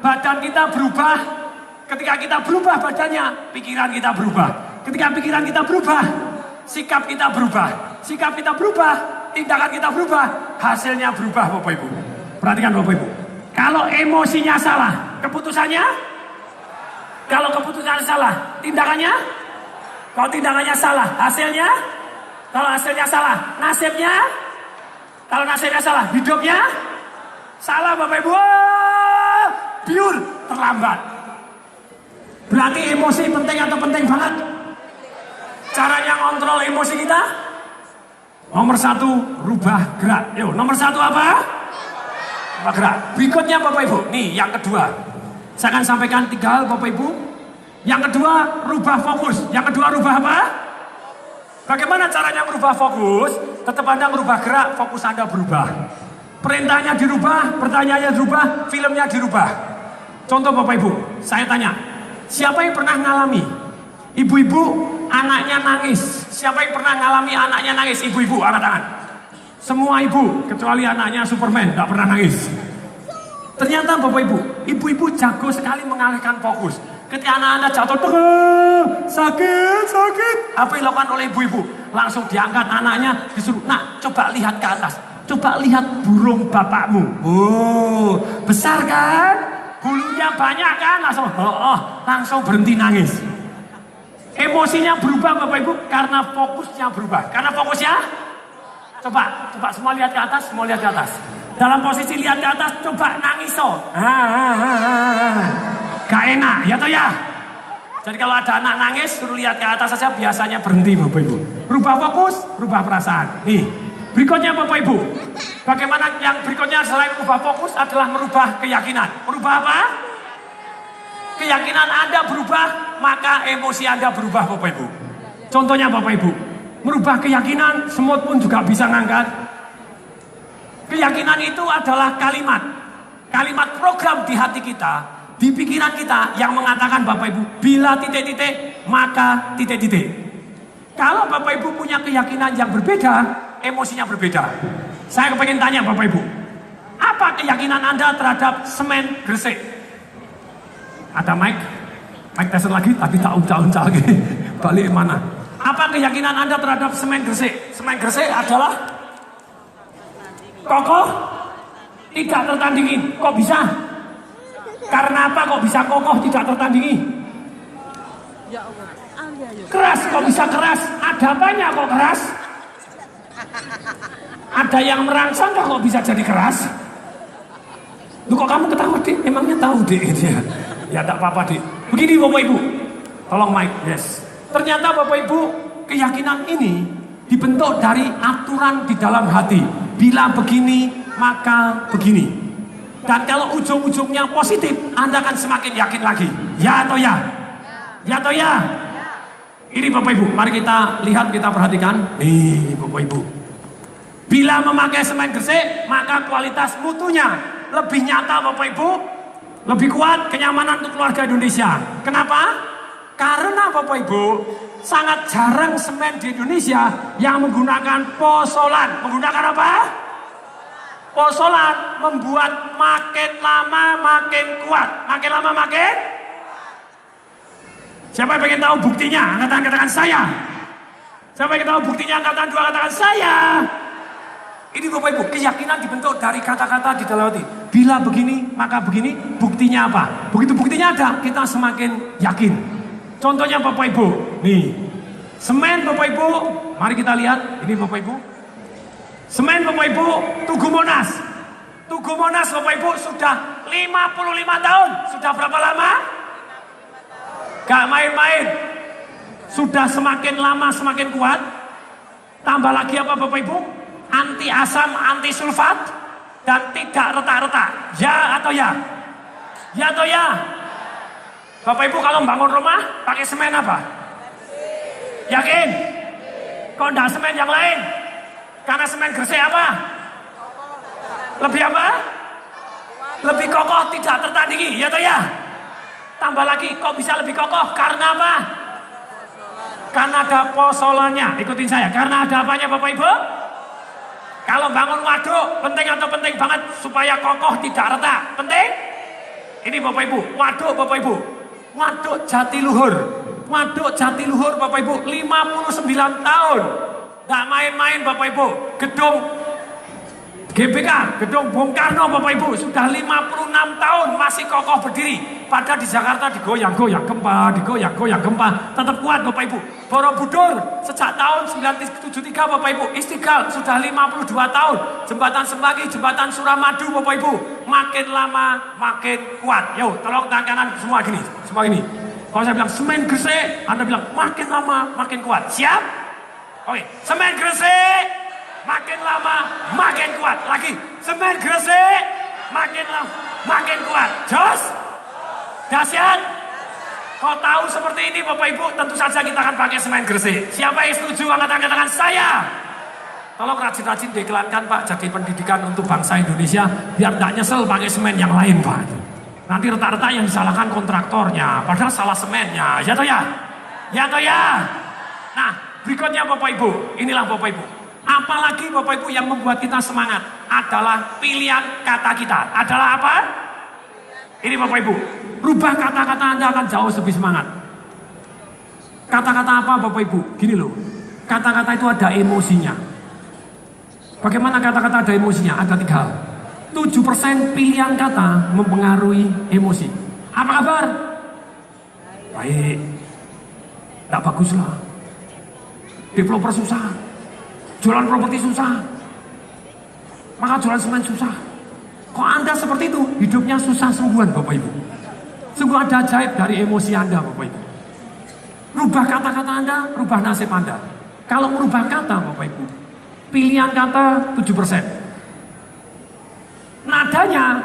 Badan kita berubah. Ketika kita berubah badannya, pikiran kita berubah. Ketika pikiran kita berubah, sikap kita berubah. Sikap kita berubah, tindakan kita berubah, hasilnya berubah Bapak Ibu. Perhatikan Bapak Ibu. Kalau emosinya salah, keputusannya? Kalau keputusannya salah, tindakannya? Kalau tindakannya salah, hasilnya? Kalau hasilnya salah, nasibnya? Kalau nasibnya salah, hidupnya? Salah Bapak Ibu. Biur, terlambat. Berarti emosi penting atau penting banget? Caranya ngontrol emosi kita? Nomor 1, rubah gerak. Yuk, nomor 1 apa? Rubah gerak. Berikutnya Bapak Ibu, nih yang kedua. Saya akan sampaikan 3 hal Bapak Ibu. Yang kedua, rubah fokus. Yang kedua, rubah apa? Bagaimana caranya merubah fokus? Tetap Anda merubah gerak, fokus Anda berubah. Perintahnya dirubah, pertanyaannya dirubah, filmnya dirubah. Contoh Bapak Ibu, saya tanya, siapa yang pernah ngalami ibu-ibu anaknya nangis? Siapa yang pernah ngalami anaknya nangis? Ibu-ibu, angkat tangan. Semua ibu, kecuali anaknya Superman, tidak pernah nangis. Ternyata Bapak Ibu, ibu-ibu jago sekali mengalihkan fokus. Ketika anak Anda jatuh, sakit. Apa yang dilakukan oleh ibu-ibu? Langsung diangkat anaknya, disuruh, nak coba lihat ke atas. Coba lihat burung bapakmu. Oh, besar kan? Bulunya banyak kan? Langsung berhenti nangis. Emosinya berubah Bapak Ibu karena fokusnya berubah. Karena fokusnya, coba semua lihat ke atas, semua lihat ke atas. Dalam posisi lihat ke atas, coba nangis gak enak, ya toh ya? Jadi kalau ada anak nangis, suruh lihat ke atas saja, biasanya berhenti Bapak Ibu. Rubah fokus, rubah perasaan. Nih, berikutnya Bapak Ibu. Bagaimana yang berikutnya selain rubah fokus adalah merubah keyakinan. Merubah apa? Keyakinan Anda berubah, maka emosi Anda berubah Bapak Ibu. Contohnya Bapak Ibu, merubah keyakinan, semut pun juga bisa ngangkat. Keyakinan itu adalah kalimat program di hati kita, di pikiran kita yang mengatakan Bapak Ibu, bila titik-titik, maka titik-titik. Kalau Bapak Ibu punya keyakinan yang berbeda, emosinya berbeda. Saya kepengen tanya Bapak Ibu, apa keyakinan Anda terhadap semen Gresik? Ada mic tester lagi, tapi tak uncal lagi. Balik mana? Apa keyakinan Anda terhadap semen Gresik? Semen Gresik adalah kokoh, tidak tertandingi. Kok bisa? Karena apa kok bisa kokoh tidak tertandingi? Keras, kok bisa keras? Ada apanya kok keras? Ada yang merangsang kok bisa jadi keras? Loh kok kamu ketawa Dik? Emangnya tahu Dik? Ya tak apa-apa Dik. Begini Bapak Ibu, tolong mic, yes. Ternyata Bapak Ibu, keyakinan ini dibentuk dari aturan di dalam hati. Bila begini, maka begini. Dan kalau ujung-ujungnya positif, Anda akan semakin yakin lagi. Ya atau ya? Ya atau ya? Ini Bapak Ibu, mari kita lihat, kita perhatikan. Nih Bapak Ibu. Bila memakai semen gresik, maka kualitas mutunya lebih nyata Bapak Ibu. Lebih kuat, kenyamanan untuk keluarga Indonesia. Kenapa? Karena Bapak Ibu, sangat jarang semen di Indonesia yang menggunakan posolan. Menggunakan apa? Posolan membuat makin lama makin kuat. Makin lama makin? Siapa yang pengen tahu buktinya? Angkat katakan saya. Siapa yang tahu buktinya? Angkat tangan dua, katakan saya. Ini Bapak Ibu, keyakinan dibentuk dari kata-kata di dalam hati. Bila begini, maka begini. Buktinya apa? Begitu buktinya ada, kita semakin yakin. Contohnya Bapak Ibu, nih. Semen Bapak Ibu, mari kita lihat. Ini Bapak Ibu. Semen Bapak Ibu, Tugu Monas. Tugu Monas Bapak Ibu sudah 55 tahun. Sudah berapa lama? Gak main-main. Sudah semakin lama semakin kuat. Tambah lagi apa Bapak Ibu? Anti asam, anti sulfat, dan tidak retak-retak. Ya atau ya? Ya atau ya? Bapak Ibu kalau bangun rumah pakai semen apa? Yakin? Kok enggak semen yang lain? Karena semen gresik apa? Lebih apa? Lebih kokoh, tidak tertandingi, ya toh ya? Tambah lagi, kok bisa lebih kokoh? Karena apa? Karena ada posolannya. Ikutin saya, karena ada apanya Bapak Ibu? Kalau bangun waduk, penting atau penting banget supaya kokoh tidak retak? Penting? Ini Bapak Ibu, waduk Bapak Ibu. Waduk Jatiluhur. Waduk Jatiluhur Bapak Ibu, 59 tahun. Gak main-main Bapak Ibu. Gedung GBK, Gedung Bung Karno Bapak Ibu sudah 56 tahun masih kokoh berdiri. Padahal di Jakarta digoyang-goyang gempa, digoyang-goyang gempa, tetap kuat Bapak Ibu. Borobudur sejak tahun 1973 Bapak Ibu, Istiqlal sudah 52 tahun. Jembatan Semanggi, Jembatan Suramadu Bapak Ibu, makin lama makin kuat. Yo, tolong tangan kanan semua gini, semua gini. Kalau saya bilang semen gresik, Anda bilang makin lama makin kuat. Siap? Oke, semen gresik makin lama makin kuat. Lagi, semen gresik makin lama makin kuat. Jos? Dahsyat? Kau tahu seperti ini Bapak Ibu, tentu saja kita akan pakai semen gresik. Siapa yang setuju angkat tangan saya? Tolong rajin-rajin diiklankan Pak, jadi pendidikan untuk bangsa Indonesia biar tidak nyesel pakai semen yang lain Pak. Nanti retak-retak yang disalahkan kontraktornya, padahal salah semennya. Ya toh ya? Ya toh ya? Nah, berikutnya Bapak Ibu, inilah Bapak Ibu. Apalagi Bapak Ibu yang membuat kita semangat adalah pilihan kata kita. Adalah apa? Ini Bapak Ibu, rubah kata-kata Anda akan jauh lebih semangat. Kata-kata apa Bapak Ibu? Gini loh, kata-kata itu ada emosinya. Bagaimana kata-kata ada emosinya? Ada 3 hal. 7% pilihan kata mempengaruhi emosi. Apa kabar? Baik. Tak bagus lah. Developer susah, jualan properti susah, maka jualan semen susah. Kok Anda seperti itu? Hidupnya susah sungguhan Bapak Ibu. Sungguh ada ajaib dari emosi Anda Bapak Ibu. Rubah kata-kata Anda, rubah nasib Anda. Kalau merubah kata Bapak Ibu, pilihan kata 7%. Nadanya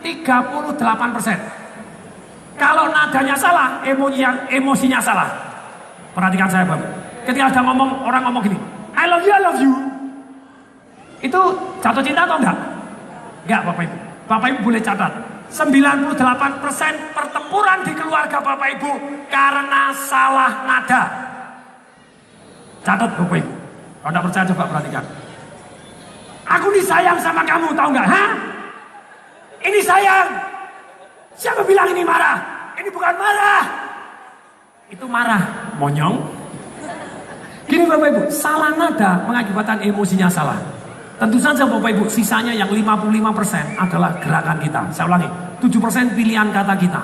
38%. Kalau nadanya salah, emosinya salah. Perhatikan saya Bapak. Ketika ada ngomong, orang ngomong gini, I love you, I love you. Itu jatuh cinta atau enggak? Enggak Bapak Ibu. Bapak Ibu boleh catat. 98% pertempuran di keluarga Bapak Ibu karena salah nada. Catat Bapak Ibu. Kalau enggak percaya coba perhatikan. Aku ini sayang sama kamu, tahu enggak? Hah? Ini sayang. Siapa bilang ini marah? Ini bukan marah. Itu marah, monyong. Gini Bapak Ibu, salah nada mengakibatkan emosinya salah. Tentu saja Bapak Ibu, sisanya yang 55% adalah gerakan kita. Saya ulangi, 7% pilihan kata kita.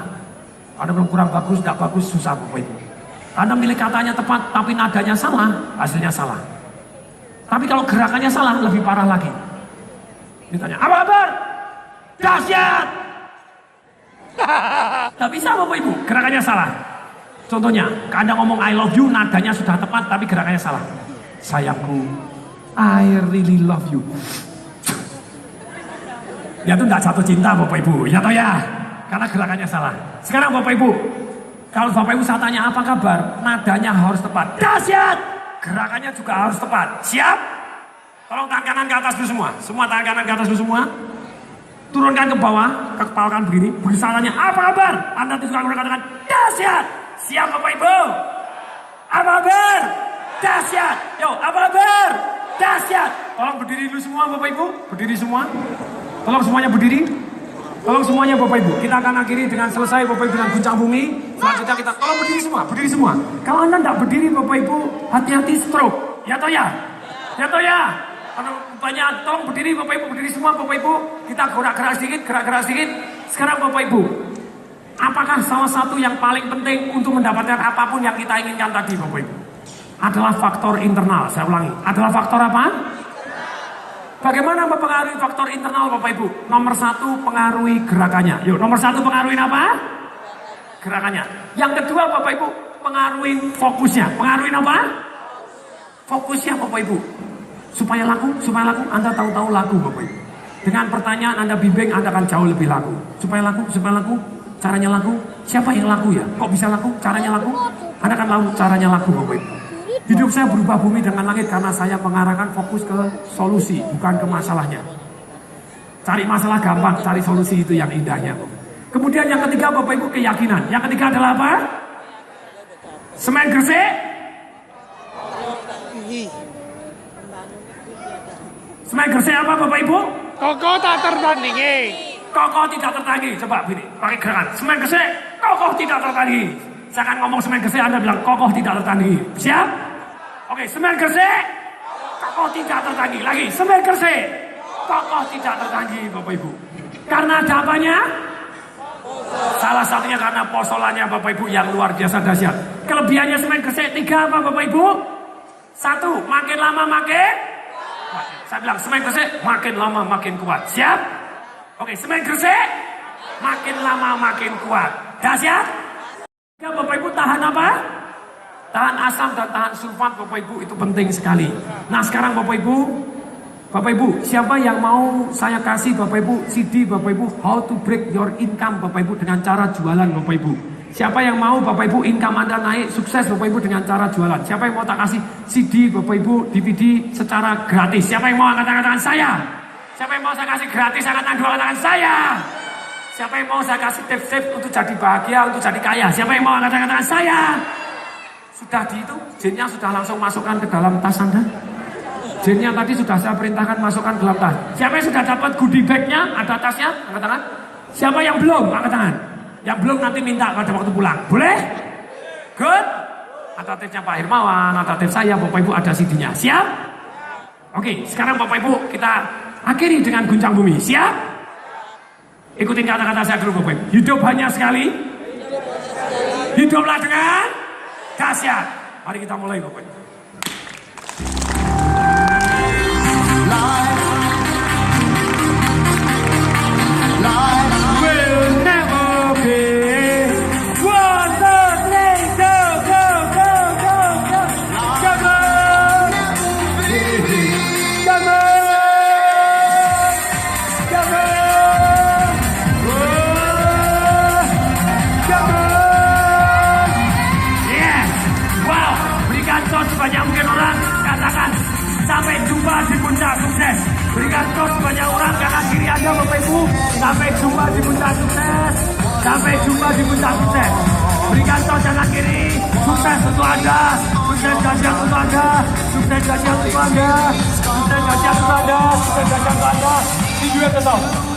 Ada belum kurang bagus, tidak bagus, susah Bapak Ibu. Anda milih katanya tepat, tapi nadanya salah, hasilnya salah. Tapi kalau gerakannya salah, lebih parah lagi. Ditanya, apa kabar? Dahsyat! Tidak bisa Bapak Ibu, gerakannya salah. Contohnya, Anda ngomong I love you, nadanya sudah tepat, tapi gerakannya salah. Sayangku, I really love you. Ya itu tidak jatuh cinta Bapak Ibu, ya toh ya? Karena gerakannya salah. Sekarang Bapak Ibu, kalau Bapak Ibu saya tanya apa kabar, nadanya harus tepat. Dahsyat! Gerakannya juga harus tepat. Siap? Tolong tangan kanan ke atas dulu semua. Semua tangan kanan ke atas dulu semua. Turunkan ke bawah, kepalkan begini. Begitu saya tanya, apa kabar? Anda juga mengatakan, dahsyat! Siap Bapak Ibu? Apa kabar? Dahsyat! Yo, apa kabar? Dahsyat! Tolong berdiri dulu semua Bapak Ibu. Berdiri semua. Tolong semuanya berdiri. Tolong semuanya Bapak Ibu. Kita akan akhiri dengan selesai Bapak Ibu dengan guncang bumi. Selanjutnya kita tolong berdiri semua. Berdiri semua. Kalau Anda tidak berdiri Bapak Ibu, hati-hati stroke. Ya toh ya? Ya toh ya? Banyak, tolong berdiri Bapak Ibu. Berdiri semua Bapak Ibu. Kita gerak-gerak sedikit. Gerak-gerak sedikit. Sekarang Bapak Ibu, apakah salah satu yang paling penting untuk mendapatkan apapun yang kita inginkan tadi Bapak Ibu? Adalah faktor internal. Saya ulangi. Adalah faktor apa? Bagaimana mempengaruhi faktor internal Bapak Ibu? Nomor satu, pengaruhi gerakannya. Yuk, nomor satu pengaruhi apa? Gerakannya. Yang kedua Bapak Ibu, pengaruhi fokusnya. Pengaruhi apa? Fokusnya Bapak Ibu. Supaya laku, Anda tahu-tahu laku Bapak Ibu. Dengan pertanyaan Anda bimbing, Anda akan jauh lebih laku. Supaya laku, caranya laku. Siapa yang laku ya? Kok bisa laku? Caranya laku? Anda akan tahu caranya laku Bapak Ibu. Hidup saya berubah bumi dengan langit karena saya mengarahkan fokus ke solusi, bukan ke masalahnya. Cari masalah gampang, cari solusi itu yang indahnya. Kemudian yang ketiga Bapak Ibu, keyakinan. Yang ketiga adalah apa? Semen Gresik. Semen Gresik apa Bapak Ibu?
Kokoh tak tertandingi.
Kokoh tidak tertandingi. Coba begini, pakai gerakan. Semen Gresik, kokoh tidak tertandingi. Saya akan ngomong semen Gresik, Anda bilang kokoh tidak tertandingi. Siap? Oke, semen Gresik, kokoh tidak tertandingi. Lagi, semen Gresik, kokoh tidak tertandingi Bapak Ibu. Karena ada apanya? Salah satunya karena posolannya Bapak Ibu yang luar biasa dahsyat. Kelebihannya semen Gresik 3 apa Bapak Ibu? 1, makin lama makin. Saya bilang semen Gresik makin lama makin kuat. Siap? Oke, semen Gresik makin lama makin kuat. Dahsyat? Bapak Ibu tahan apa? Tahan asam dan tahan sulfat Bapak Ibu, itu penting sekali. Nah sekarang Bapak Ibu, siapa yang mau saya kasih Bapak Ibu CD Bapak Ibu How to Break Your Income Bapak Ibu dengan cara jualan Bapak Ibu? Siapa yang mau Bapak Ibu income Anda naik sukses Bapak Ibu dengan cara jualan? Siapa yang mau tak kasih CD Bapak Ibu DVD secara gratis? Siapa yang mau angkat tangan saya? Siapa yang mau saya kasih gratis angkat tangan saya? Siapa yang mau saya kasih tips-tips untuk jadi bahagia, untuk jadi kaya? Siapa yang mau angkat tangan saya? Sudah di itu, jinnya sudah langsung masukkan ke dalam tas Anda. Jinnya tadi sudah saya perintahkan masukkan ke dalam tas. Siapa yang sudah dapat goodie bag-nya, ada tasnya, angkat tangan. Siapa yang belum, angkat tangan. Yang belum nanti minta pada waktu pulang. Boleh? Good? Ada tipsnya Pak Hermawan, ada tips saya, Bapak Ibu ada CD-nya. Siap? Oke, sekarang Bapak Ibu kita akhiri dengan guncang bumi. Siap? Ikutin kata-kata saya dulu Bapak Ibu. Hidup hanya sekali. Hiduplah dengan dahsyat. Mari kita mulai Bapak Ibu. Sebanyak mungkin orang katakan sampai jumpa di puncak sukses. Berikan tos sebanyak orang kanan kiri Anda Bapak Ibu. Sampai jumpa di puncak sukses. Sampai jumpa di puncak sukses. Berikan tos kanan kiri. Sukses untuk Anda. Sukses dahsyat untuk Anda. Sukses dahsyat untuk Anda. Sukses dahsyat untuk Anda. Sukses dahsyat untuk Anda. See you at the top.